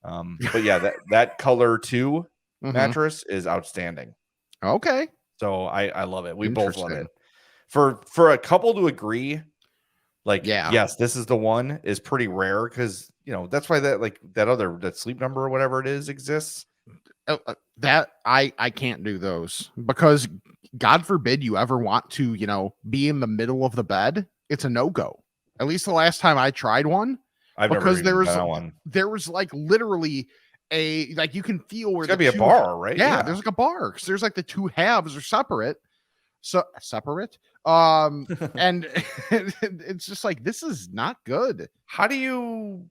But yeah, that color 2 Mhm. mattress is outstanding. Okay. So I love it. We both love Interesting. it. For a couple to agree, like, Yeah. yes, this is the one, is pretty rare, because that's why that Sleep Number or whatever it is exists. That I can't do those, because God forbid you ever want to, be in the middle of the bed. It's a no-go. At least the last time I tried one, I've because never there even done one. there was like literally you can feel where It's gotta be a bar, right? Yeah, there's like a bar, because there's like the 2 halves are separate. So separate. And it's just like, this is not good. How do you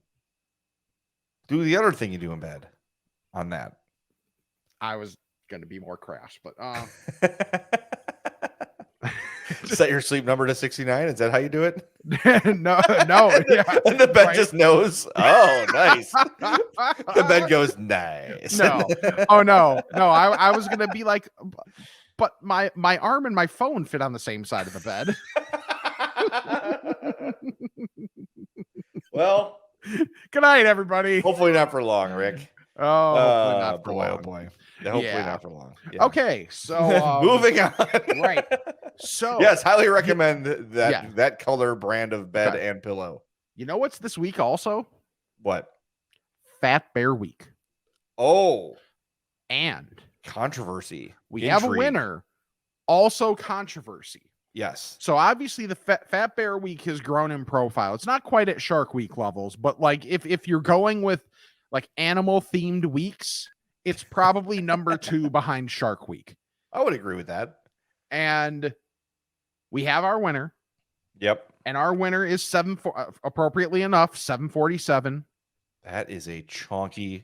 do the other thing you do in bed on that? I was gonna be more crass, but Set your sleep number to 69. Is that how you do it? no, yeah. And the bed right. just knows. Oh, nice. The bed goes, nice. No. Oh no. I was gonna be like, but my arm and my phone fit on the same side of the bed. Well, Good night, everybody. hopefully not for long, Rick. Oh, hopefully not for boy, long. oh boy. Yeah, hopefully Yeah. not for long. Yeah. Okay, so Moving on. right. So Yes, highly recommend that Yeah. that color brand of bed Okay. and pillow. you know what's this week also? What? Fat Bear Week. Oh, And Controversy. We have a Intrigue. winner. Also controversy. Yes. So obviously the Fat Bear Week has grown in profile. It's not quite at Shark Week levels, but like if you're going with like animal themed weeks, it's probably number 2 behind Shark Week. I would agree with that. And we have our winner. Yep. And our winner is appropriately enough, 747. That is a chonky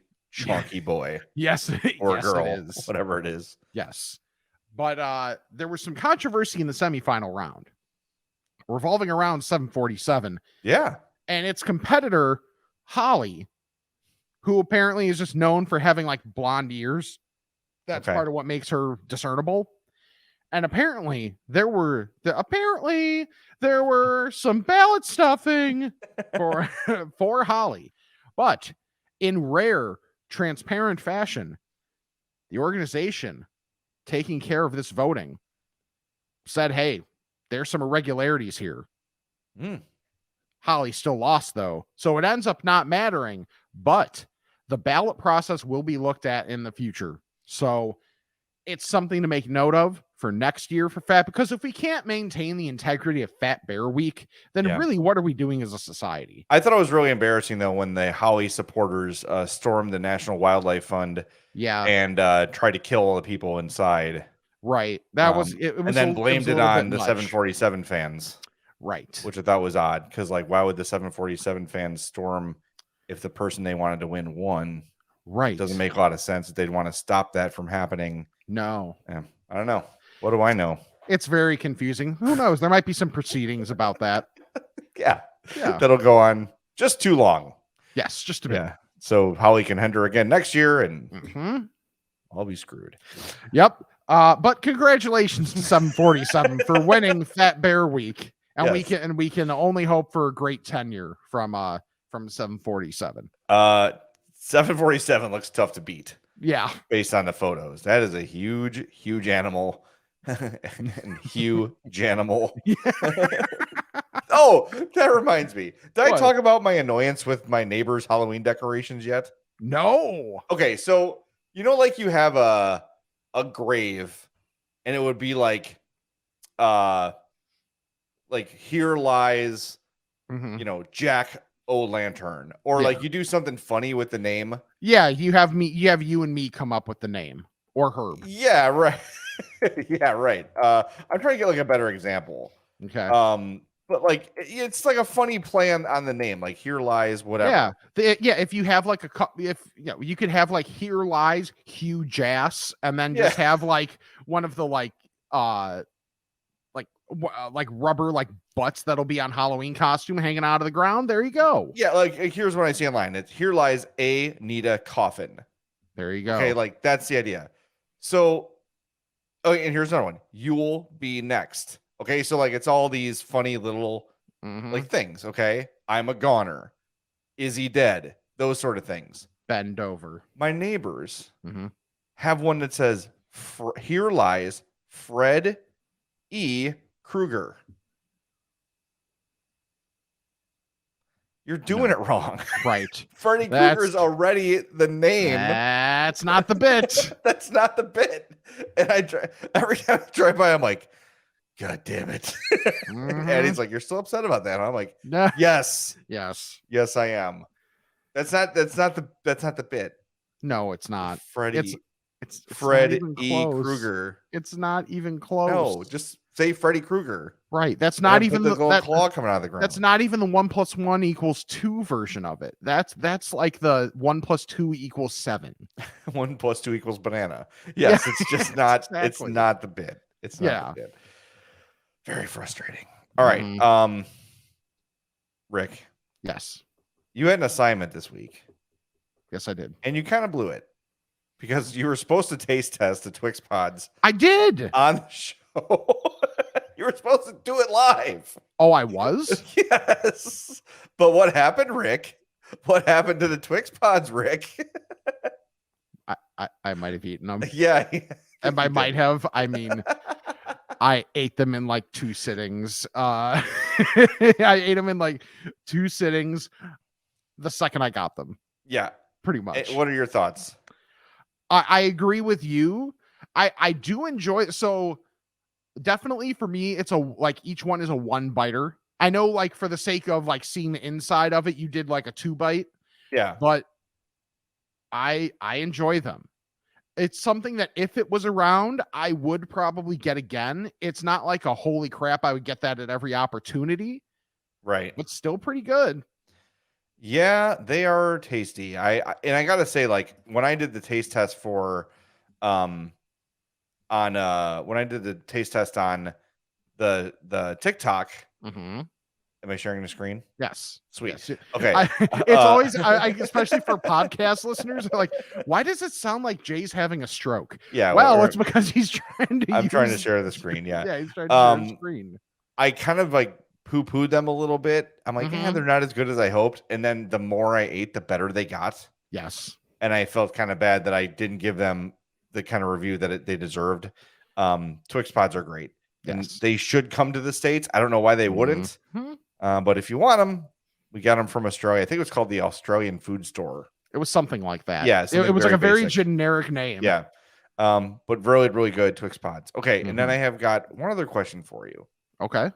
boy. Yes. Or yes, girl. it is. Whatever it is. Yes. But there was some controversy in the semifinal round revolving around 747. Yeah. And its competitor, Holly, who apparently is just known for having like blonde ears. That's Okay. part of what makes her discernible. And apparently there were some ballot stuffing for Holly. But in rare, transparent fashion, the organization taking care of this voting said, hey, there's some irregularities here. Holly still lost, though. So it ends up not mattering, but the ballot process will be looked at in the future. So it's something to make note of for next year for Fat, because if we can't maintain the integrity of Fat Bear Week, then really what are we doing as a society? I thought it was really embarrassing, though, when the Holly supporters stormed the National Wildlife Fund and tried to kill all the people inside. Right. That was it. And then blamed it on the 747 fans. Right. Which I thought was odd, because like, why would the 747 fans storm if the person they wanted to win won? Right. It doesn't make a lot of sense that they'd want to stop that from happening. No. Yeah, I don't know. What do I know? It's very confusing. Who knows? There might be some proceedings about that. Yeah. That'll go on just too long. Yes, just a bit. Yeah. So Holly can enter again next year, and I'll be screwed. Yep. But congratulations to 747 for winning Fat Bear Week. And we can only hope for a great tenure from 747. 747 looks tough to beat. Yeah. Based on the photos. That is a huge animal. And huge animal. Oh, that reminds me. Did I talk about my annoyance with my neighbor's Halloween decorations yet? No. Okay, so you know, like you have a grave, and it would be like here lies Jack O'Lantern, or like you do something funny with the name. Yeah, you have you and me come up with the name, or Herb. Yeah, right. Yeah, right. I'm trying to get like a better example. Okay. But like it's like a funny play on the name, like here lies whatever. Yeah. If you have like you could have like here lies Hugh Jass, and then just have like one of the like rubber like butts that'll be on Halloween costume hanging out of the ground. There you go. Yeah, like here's what I see online. It's here lies a Nita coffin. There you go. Okay, like that's the idea. So, and here's another one. You'll be next. Okay, so like it's all these funny little like things. Okay, I'm a goner. Is he dead? Those sort of things. Bend over. My neighbors have one that says here lies Fred E. Krueger. You're doing it wrong. Right. Freddy Krueger is already the name. That's not the bit. That's not the bit. And every time I drive by, I'm like, God damn it. And he's like, you're still upset about that. And I'm like, yes. Yes, I am. That's not the bit. No, it's not. Freddie. It's Fred E. Krueger. It's not even close. No, just say Freddy Krueger. Right. That's not even the gold claw coming out of the ground. That's not even the 1 + 1 = 2 version of it. That's like the 1 + 2 = 7. 1 + 2 = banana. Yes, it's just not. Exactly. It's not the bit. It's not the bit. Very frustrating. All right. Rick. Yes. You had an assignment this week. Yes, I did. And you kind of blew it because you were supposed to taste test the Twix pods. I did on the show. You were supposed to do it live. Oh, I was? Yes. But what happened, Rick? What happened to the Twix pods, Rick? I might have eaten them. Yeah. And I might have. I mean, I ate them in like 2 sittings. I ate them in like 2 sittings the second I got them. Yeah. Pretty much. What are your thoughts? I agree with you. I do enjoy it. So definitely for me, it's each one is a 1 biter. I know, like, for the sake of like seeing the inside of it, you did like a 2 bite, Yeah. but I enjoy them. It's something that if it was around, I would probably get again. It's not like a holy crap, I would get that at every opportunity, Right. but still pretty good. Yeah, they are tasty. And I gotta say, like, when I did the taste test for when I did the taste test on the TikTok, Mm-hmm. am I sharing the screen? Yes. Sweet. Yes. Okay. It's always, especially for podcast listeners, like, why does it sound like Jay's having a stroke? Yeah. Well, it's because he's trying to. I'm trying to share the screen. Yeah. Yeah, he's trying to share the screen. I kind of like poo-pooed them a little bit. I'm like, yeah, they're not as good as I hoped. And then the more I ate, the better they got. Yes. And I felt kind of bad that I didn't give them the kind of review that they deserved. Twix pods are great. And they should come to the States. I don't know why they wouldn't. But if you want them, we got them from Australia. I think it was called the Australian Food Store. It was something like that. Yeah. It was like a very basic. generic name. Yeah. But really, really good Twix pods. Okay. And then I have got one other question for you. Okay.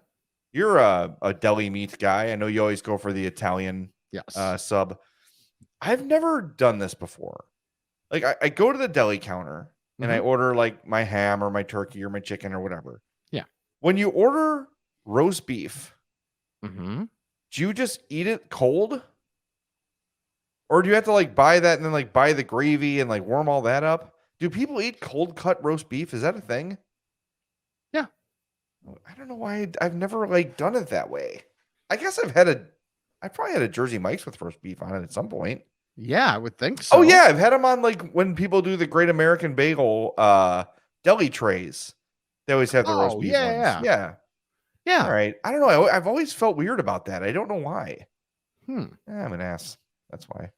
You're a deli meat guy. I know you always go for the Italian sub. I've never done this before. Like I go to the deli counter and I order like my ham or my turkey or my chicken or whatever. Yeah. When you order roast beef, do you just eat it cold? Or do you have to like buy that and then like buy the gravy and like warm all that up? Do people eat cold cut roast beef? Is that a thing? Yeah. I don't know why I've never like done it that way. I guess I probably had a Jersey Mike's with roast beef on it at some point. Yeah, I would think so. Oh yeah, I've had them on like when people do the Great American Bagel deli trays. They always have the roast beef ones. Yeah. All right. I don't know. I've always felt weird about that. I don't know why. I'm an ass. That's why.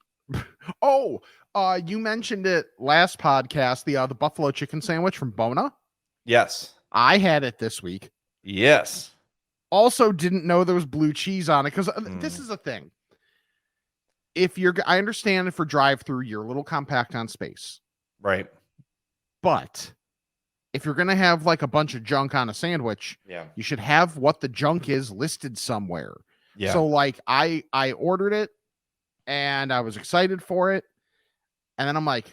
You mentioned it last podcast, the buffalo chicken sandwich from Bona. Yes. I had it this week. Yes. Also didn't know there was blue cheese on it because this is a thing. I understand for drive-through, you're a little compact on space. Right. But if you're going to have like a bunch of junk on a sandwich, you should have what the junk is listed somewhere. Yeah. So like I ordered it and I was excited for it. And then I'm like,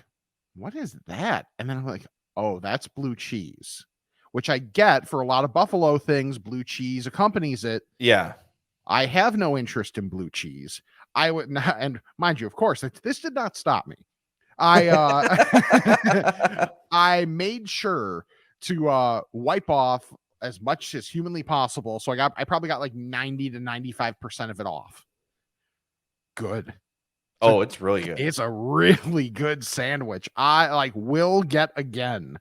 what is that? And then I'm like, oh, that's blue cheese, which I get for a lot of buffalo things. Blue cheese accompanies it. Yeah. I have no interest in blue cheese. I would not, and mind you, of course, this did not stop me. I made sure to wipe off as much as humanly possible. So I probably got like 90 to 95% of it off. Good. So it's really good. It's a really good sandwich. I will get again.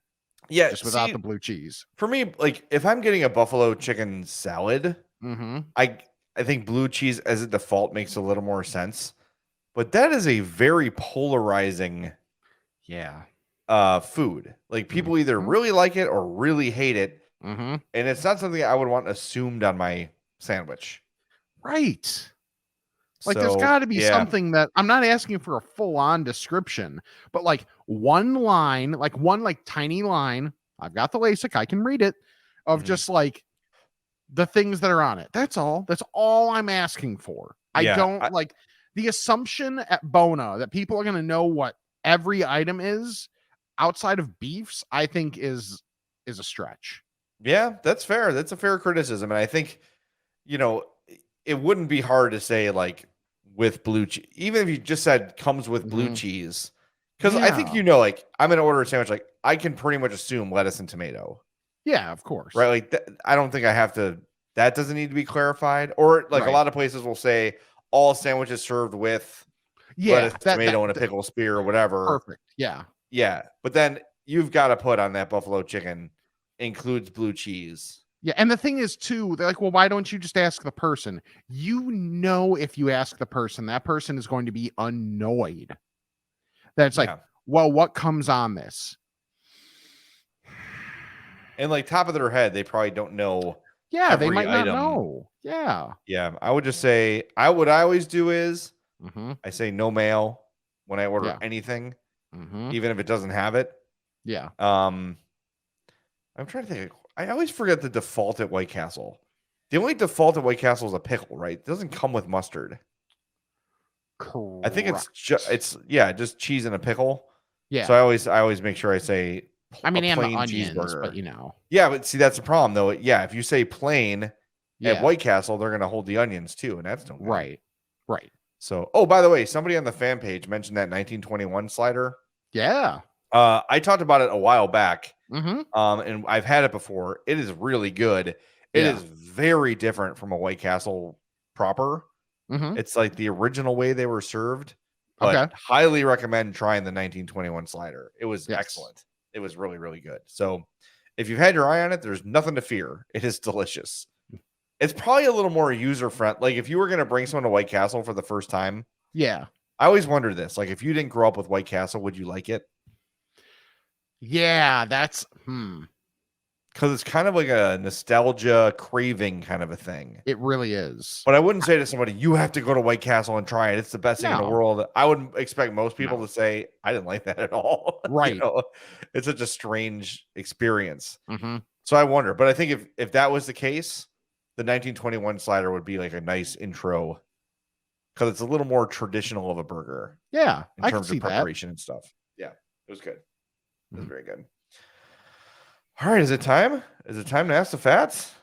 Yeah. Just without the blue cheese. For me, like if I'm getting a buffalo chicken salad, I think blue cheese as a default makes a little more sense. But that is a very polarizing food. Like people either really like it or really hate it. And it's not something I would want assumed on my sandwich. Right. Like there's got to be something that I'm not asking for a full-on description, but like one line, like one like tiny line. I've got the LASIK, I can read it, of just like the things that are on it. That's all. That's all I'm asking for. I don't like the assumption at Bona that people are going to know what every item is outside of beefs, I think is a stretch. Yeah, that's fair. That's a fair criticism. And I think, it wouldn't be hard to say like with blue cheese, even if you just said comes with blue cheese. Because I think, like I'm going to order a sandwich. Like I can pretty much assume lettuce and tomato. Yeah, of course. Right. Like I don't think I have to, that doesn't need to be clarified. Or like a lot of places will say all sandwiches served with lettuce, tomato, and a pickle spear or whatever. Perfect. Yeah. Yeah. But then you've got to put on that buffalo chicken includes blue cheese. Yeah. And the thing is too, they're like, well, why don't you just ask the person? If you ask the person, that person is going to be annoyed. That's like, well, what comes on this? And like top of their head, they probably don't know. Yeah, they might not know. Yeah. Yeah. I would just say, what I always do is I say no mail when I order anything. even if it doesn't have it. Yeah. I'm trying to think. I always forget the default at White Castle. The only default at White Castle is a pickle, right? It doesn't come with mustard. Correct. I think just cheese and a pickle. Yeah. So I always make sure I say and the plain onions, cheeseburger. but you know. Yeah, but see that's the problem though. Yeah, if you say plain Yeah. at White Castle, they're gonna hold the onions too, and that's no good. Right. So, oh, by the way, somebody on the fan page mentioned that 1921 slider. Yeah. I talked about it a while back. Mm-hmm. And I've had it before. It is really good. It is very different from a White Castle proper. Mm-hmm. It's like the original way they were served. But highly recommend trying the 1921 slider. It was excellent. It was really, really good. So if you've had your eye on it, there's nothing to fear. It is delicious. It's probably a little more user-friendly. Like if you were going to bring someone to White Castle for the first time. Yeah. I always wonder this. Like if you didn't grow up with White Castle, would you like it? Yeah, that's Because it's kind of like a nostalgia craving kind of a thing. It really is. But I wouldn't say to somebody, you have to go to White Castle and try it. It's the best thing in the world. I would expect most people to say, I didn't like that at all. Right. You know, it's such a strange experience. Mm-hmm. So I wonder. But I think if that was the case, the 1921 slider would be like a nice intro because it's a little more traditional of a burger. Yeah. In terms of preparation and stuff. Yeah. It was good. It was very good. All right. Is it time? Is it time to ask the fats?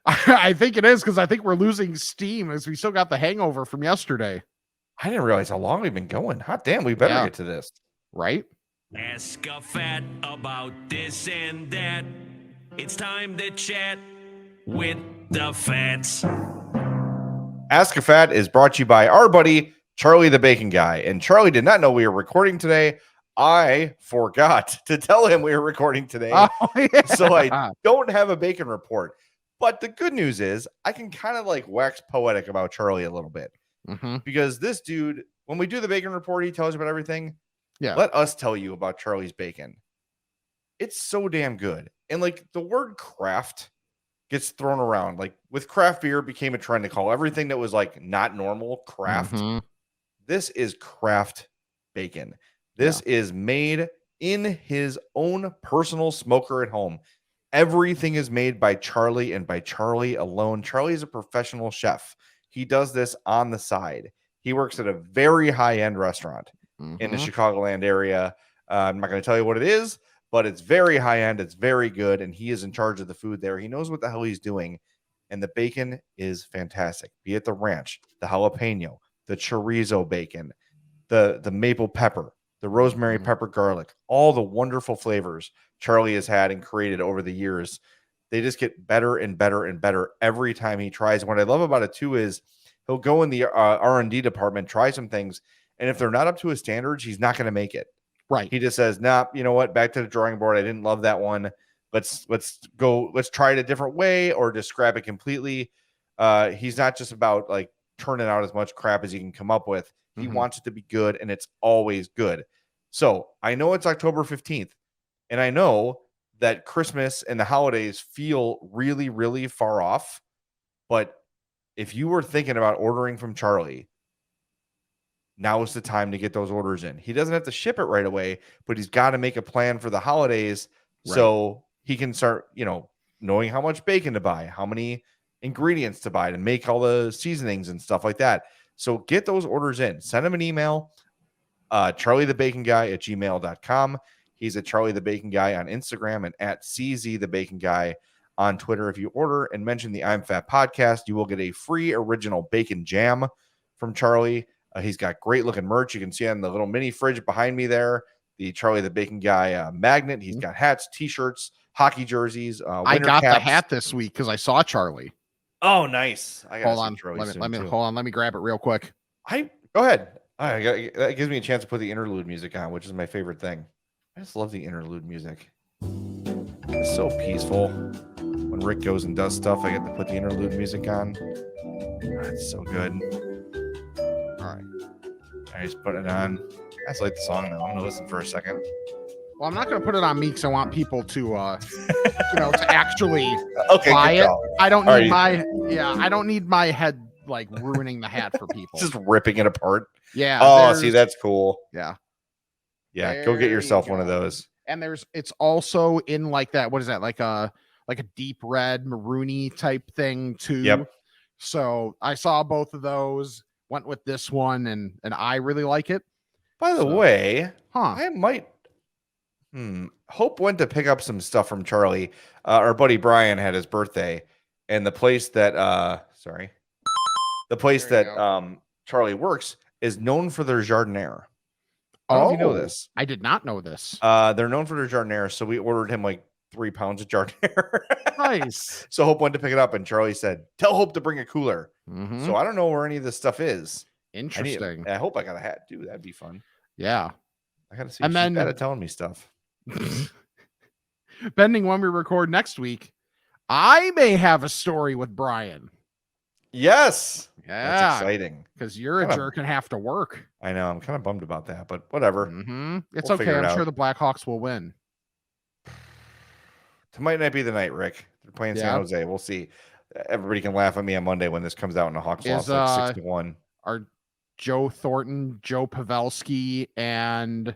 I think it is because I think we're losing steam as we still got the hangover from yesterday. I didn't realize how long we've been going. Hot damn, we better get to this. Right? Ask a fat about this and that. It's time to chat with the fats. Ask a Fat is brought to you by our buddy, Charlie the Bacon Guy. And Charlie did not know we were recording today. I forgot to tell him we were recording today. Oh, yeah. So I don't have a bacon report. But the good news is I can kind of like wax poetic about Charlie a little bit. Mm-hmm. Because this dude, when we do the bacon report, he tells you about everything. Yeah. Let us tell you about Charlie's bacon. It's so damn good. And like the word craft gets thrown around. Like with craft beer became a trend to call everything that was like not normal craft. Mm-hmm. This is craft bacon. This is made in his own personal smoker at home. Everything is made by Charlie and by Charlie alone. Charlie is a professional chef. He does this on the side. He works at a very high-end restaurant in the Chicagoland area. I'm not going to tell you what it is, but it's very high-end. It's very good, and he is in charge of the food there. He knows what the hell he's doing, and the bacon is fantastic. Be it the ranch, the jalapeno, the chorizo bacon, the maple pepper, the rosemary pepper garlic, all the wonderful flavors Charlie has had and created over the years. They just get better and better and better every time he tries. What I love about it too is he'll go in the R&D department, try some things, and if they're not up to his standards, he's not going to make it. Right. He just says, nah, you know what? Back to the drawing board. I didn't love that one. Let's try it a different way or just scrap it completely. He's not just about like turning out as much crap as he can come up with. He wants it to be good, and it's always good. So I know it's October 15th, and I know that Christmas and the holidays feel really, really far off. But if you were thinking about ordering from Charlie, now is the time to get those orders in. He doesn't have to ship it right away, but he's got to make a plan for the holidays so he can start, knowing how much bacon to buy, how many ingredients to buy to make all the seasonings and stuff like that. So get those orders in. Send him an email, charliethebaconguy@gmail.com. He's at Charlie the Bacon Guy on Instagram and at CZ the Bacon Guy on Twitter. If you order and mention the I'm Fat podcast, you will get a free original bacon jam from Charlie. He's got great looking merch. You can see on the little mini fridge behind me there, the Charlie the Bacon Guy magnet. He's got hats, t-shirts, hockey jerseys. I got the hat this week because I saw Charlie. Oh, nice. Hold on. Let me grab it real quick. Go ahead. That gives me a chance to put the interlude music on, which is my favorite thing. I just love the interlude music. It's so peaceful. When Rick goes and does stuff, I get to put the interlude music on. Oh, it's so good. All right. I just put it on. I just like the song now. I'm going to listen for a second. Well, I'm not going to put it on me because I want people to, to actually okay, buy it. I don't need I don't need my head like ruining the hat for people. Just ripping it apart. Yeah. Oh, see, that's cool. Yeah. Yeah, go get There you yourself one of go. those. And it's also in like that. What is that? Like a deep red maroony type thing too. Yep. So I saw both of those, went with this one, and I really like it. By the way, Huh. I might Hope went to pick up some stuff from Charlie. Our buddy Brian had his birthday, and the place that Charlie works is known for their jardiniere. I don't know if you know this. I did not know this. They're known for their jardiniere, so we ordered him like 3 pounds of jardiniere. Nice. So Hope went to pick it up, and Charlie said, "Tell Hope to bring a cooler." Mhm. So I don't know where any of this stuff is. Interesting. I hope I got a hat too. That'd be fun. Yeah. I gotta see. And She's then- bad at telling me stuff. Pending when we record next week, I may have a story with Brian. Yes. Yeah. That's exciting. Because you're a Kinda- jerk and have to work. I know. I'm kind of bummed about that, but whatever. It's We'll okay. figure it I'm sure out. the Blackhawks will win. Tonight might be the night, Rick. They're playing San Yeah. Jose. We'll see. Everybody can laugh at me on Monday when this comes out and the Hawks lost like 6-1. Are Joe Thornton, Joe Pavelski, and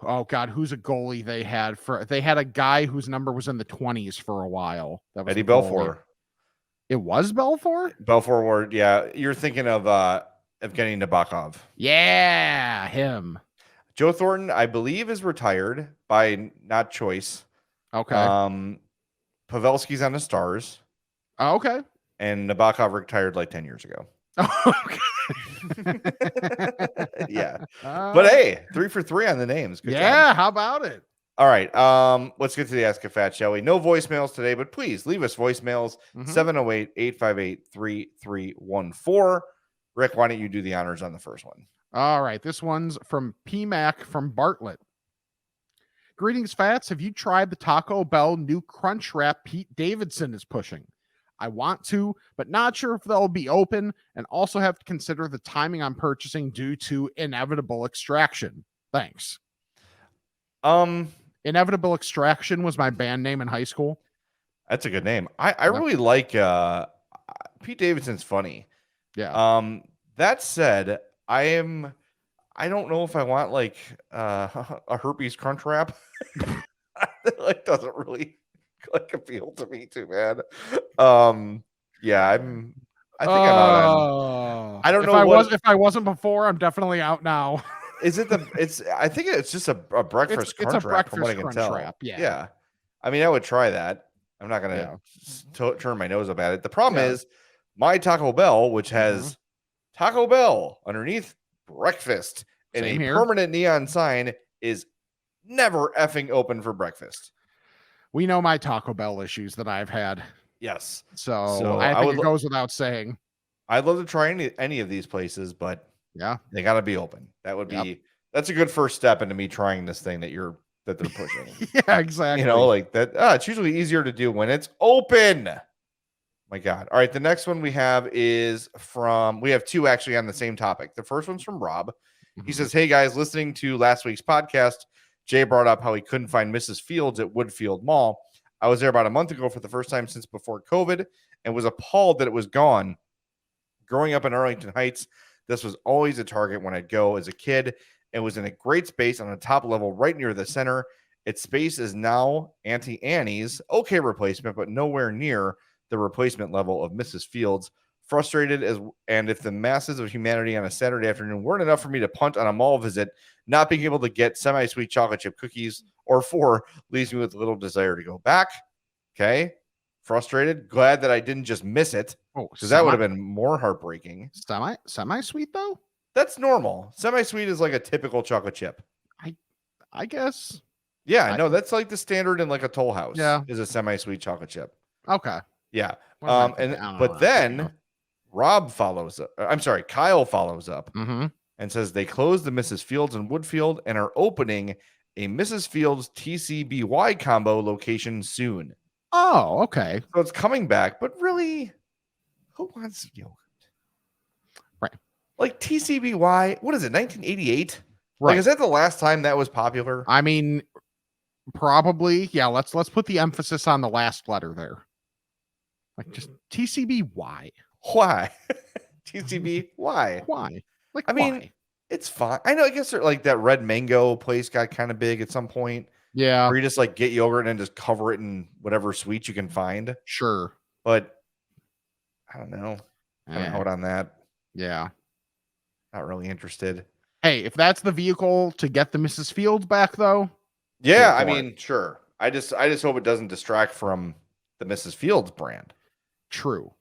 oh god, who's a goalie they had? They had a guy whose number was in the 20s for a while. That was Eddie the goalie. Belfour. It was Belfour? Belfour Ward. Yeah. You're thinking of Evgeny Nabokov. Yeah, him. Joe Thornton, I believe, is retired by not choice. Okay. Pavelski's on the Stars, Okay. and Nabokov retired like 10 years ago. Okay. Yeah. But hey, 3 for 3 on the names. Good yeah, job. how about it? All right. Let's get to the Ask a Fat, shall we? No voicemails today, but please leave us voicemails. Mhm. 708-858-3314. Rick, why don't you do the honors on the first one? All right, this one's from PMac from Bartlett. Greetings, Fats. Have you tried the Taco Bell new Crunch Wrap Pete Davidson is pushing? I want to, but not sure if they'll be open, and also have to consider the timing on purchasing due to inevitable extraction. Thanks. Inevitable Extraction was my band name in high school. That's a good name. I really like Pete Davidson's funny. Yeah. That said, I don't know if I want like a herpes crunch wrap. That like doesn't really like appeal to me too, man. Yeah, I think I'm out on. I don't know if I wasn't before, I'm definitely out now. Is it I think it's just a breakfast crunch wrap from what I can tell. Wrap, yeah. Yeah. I mean, I would try that. I'm not gonna turn my nose up at it. The problem is my Taco Bell, which has Taco Bell underneath breakfast and Same a here. permanent neon sign, is never effing open for breakfast. We know my Taco Bell issues that I've had. Yes. So I think it goes without saying. I'd love to try any of these places, but yeah, they got to be open. That would be that's a good first step into me trying this thing that they're pushing. Yeah, exactly. You know, like that. It's usually easier to do when it's open. My God. All right. The next one we have is we have two actually on the same topic. The first one's from Rob. He says, "Hey guys, listening to last week's podcast, Jay brought up how he couldn't find Mrs. Fields at Woodfield Mall. I was there about a month ago for the first time since before COVID and was appalled that it was gone. Growing up in Arlington Heights, this was always a target when I'd go as a kid. It was in a great space on the top level right near the center. Its space is now Auntie Annie's okay replacement, but nowhere near the replacement level of Mrs. Fields. Frustrated and if the masses of humanity on a Saturday afternoon weren't enough for me to punt on a mall visit, not being able to get semi-sweet chocolate chip cookies or 4 leaves me with little desire to go back." Okay. Frustrated. Glad that I didn't just miss it. Oh, because that would have been more heartbreaking. Semi-sweet though? That's normal. Semi-sweet is like a typical chocolate chip. I guess. Yeah, no, that's like the standard in like a Toll House. Yeah. Is a semi-sweet chocolate chip. Okay. Yeah. What am I thinking? But then Kyle follows up and says they closed the Mrs. Fields in Woodfield and are opening a Mrs. Fields TCBY combo location soon. Oh, okay. So it's coming back, but really, who wants yogurt? Right. Like TCBY, what is it, 1988? Right. Like, is that the last time that was popular? I mean, probably. Yeah, let's put the emphasis on the last letter there. Like just TCBY. Why? TCB, why? Why? Like, I mean, why? It's fine. I know. I guess like that red mango place got kind of big at some point. Yeah, Where you just like get yogurt and just cover it in whatever sweets you can find. sure. But I don't know. I'm out on that. Yeah. Not really interested. Hey, if that's the vehicle to get the Mrs. Fields back, though. Yeah, I mean, sure. I just hope it doesn't distract from the Mrs. Fields brand. True.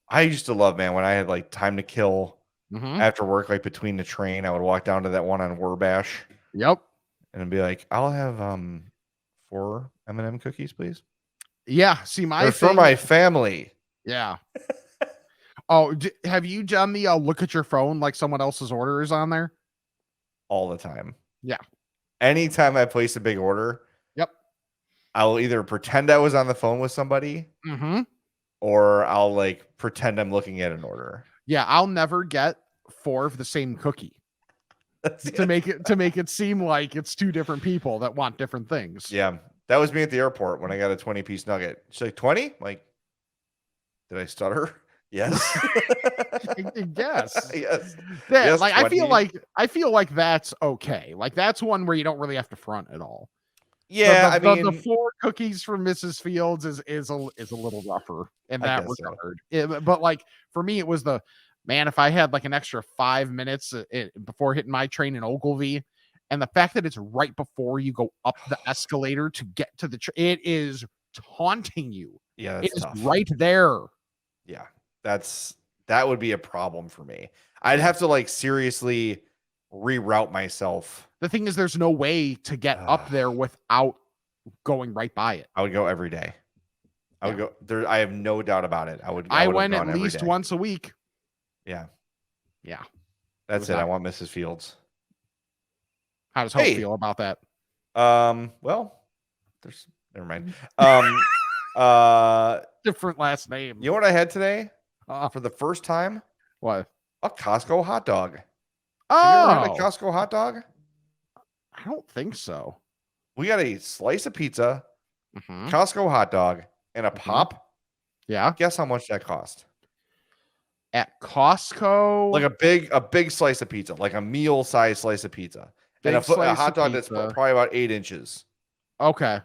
I used to love, man, when I had like time to kill Mm-hmm. after work, like between the train, I would walk down to that one on Werbash. Yep. And be like, I'll have 4 M&M cookies, please. Yeah. See, They're for my family. Yeah. Oh, have you done the look at your phone like someone else's order is on there? All the time. Yeah. Anytime I place a big order, yep, I'll either pretend I was on the phone with somebody, mm-hmm. or I'll like pretend I'm looking at an order. Yeah, I'll never get 4 of the same cookie to make it seem like it's 2 different people that want different things. Yeah, that was me at the airport when I got a 20-piece nugget. She's like, 20? Like, did I stutter? Yes. Yes. Yes. Yeah, yes, like 20. I feel like that's okay. Like that's one where you don't really have to front at all. Yeah, I mean, the 4 cookies from Mrs. Fields is a little rougher in that regard. So. But like for me, it was if I had like an extra 5 minutes before hitting my train in Ogilvy, and the fact that it's right before you go up the escalator to get to the it is taunting you. Yeah, it's tough. right there. Yeah, that would be a problem for me. I'd have to like seriously reroute myself. The thing is, there's no way to get up there without going right by it. I would go every day. I would go there. I have no doubt about it. I went at least once a week. Yeah. Yeah. That's it. I want Mrs. Fields. How does Hope feel about that? Well, never mind. Different last name. You know what I had today? For the first time? What? A Costco hot dog. Oh, have you ever had a Costco hot dog? I don't think so. We got a slice of pizza, mm-hmm. Costco hot dog, and a pop. Yeah. Guess how much that cost? At Costco, like a big slice of pizza, like a meal-sized slice of pizza, and a hot dog that's probably about 8 inches. Okay.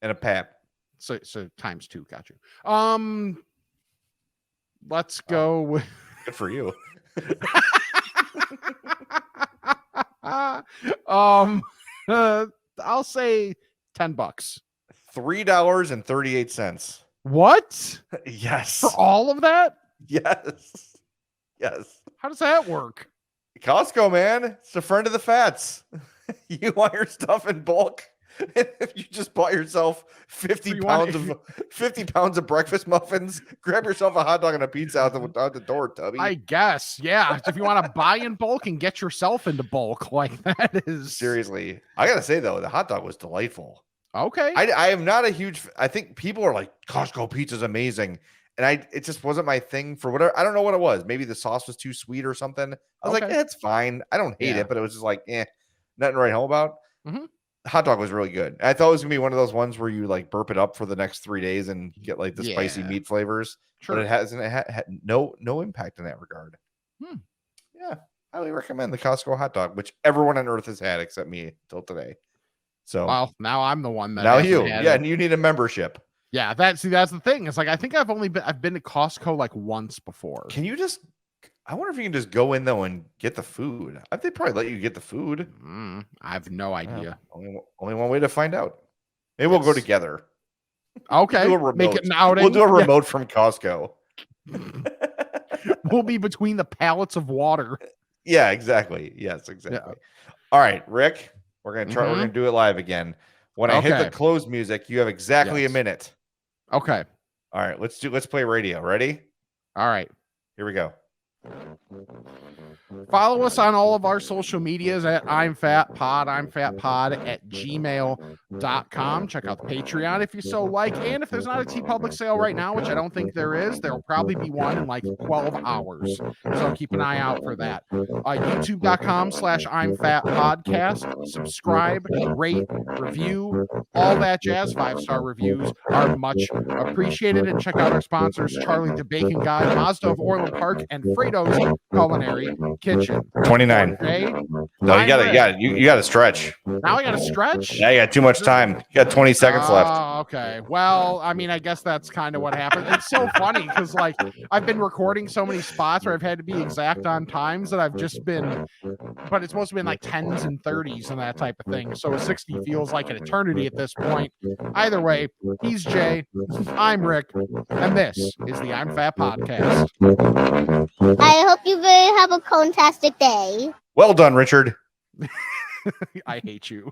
And a pap. So times 2, got you. Let's go with good for you. I'll say $10. $3.38. What? Yes. For all of that? Yes. Yes. How does that work? Costco, man. It's a friend of the fats. You want your stuff in bulk? If you just bought yourself 50 pounds of breakfast muffins, grab yourself a hot dog and a pizza out the door, Tubby. I guess, yeah. If you want to buy in bulk and get yourself into bulk, like that is seriously. I gotta say though, the hot dog was delightful. Okay. I am not a huge. I think people are like Costco pizza's amazing, and it just wasn't my thing for whatever. I don't know what it was. Maybe the sauce was too sweet or something. I was like, it's fine. I don't hate it, but it was just like, nothing to write home about. Mm-hmm. Hot dog was really good. I thought it was gonna be one of those ones where you like burp it up for the next 3 days and get like the spicy meat flavors. Sure. But it hasn't. It had no impact in that regard. Yeah, highly recommend the Costco hot dog, which everyone on earth has had except me till today. So well, now I'm the one that and you need a membership. Yeah, that's the thing. It's like I think I've been to Costco like once before. Can you just? I wonder if you can just go in though and get the food. I think they probably let you get the food. I have no idea. Only one way to find out. Maybe we'll go together. Okay, make it an outing. We'll do a remote from Costco. We'll be between the pallets of water. Yeah, exactly. Yes, exactly. Yeah. All right, Rick. We're gonna try. We're gonna do it live again. When I hit the close music, you have exactly a minute. Okay. All right. Let's play radio. Ready? All right. Here we go. Follow us on all of our social medias at I'm Fat Pod at gmail.com. Check out the Patreon if you so like. And if there's not a TeePublic sale right now, which I don't think there is, there will probably be one in like 12 hours. So keep an eye out for that. YouTube.com/I'm Fat Podcast. Subscribe, rate, review, all that jazz. 5-star reviews are much appreciated. And check out our sponsors, Charlie the Bacon Guy, Mazda of Orland Park, and Frato Frato's Culinary Kitchen. 29. Okay. No, you gotta stretch. Now I got to stretch. Yeah, you got too much time. You got 20 seconds left. Okay. Well, I mean, I guess that's kind of what happened. It's so funny because, like, I've been recording so many spots where I've had to be exact on times that I've just been, but it's supposed to be in like 10s and 30s and that type of thing. So a 60 feels like an eternity at this point. Either way, he's Jay, I'm Rick, and this is the I'm Fat Podcast. I hope you have a fantastic day. Well done, Richard. I hate you.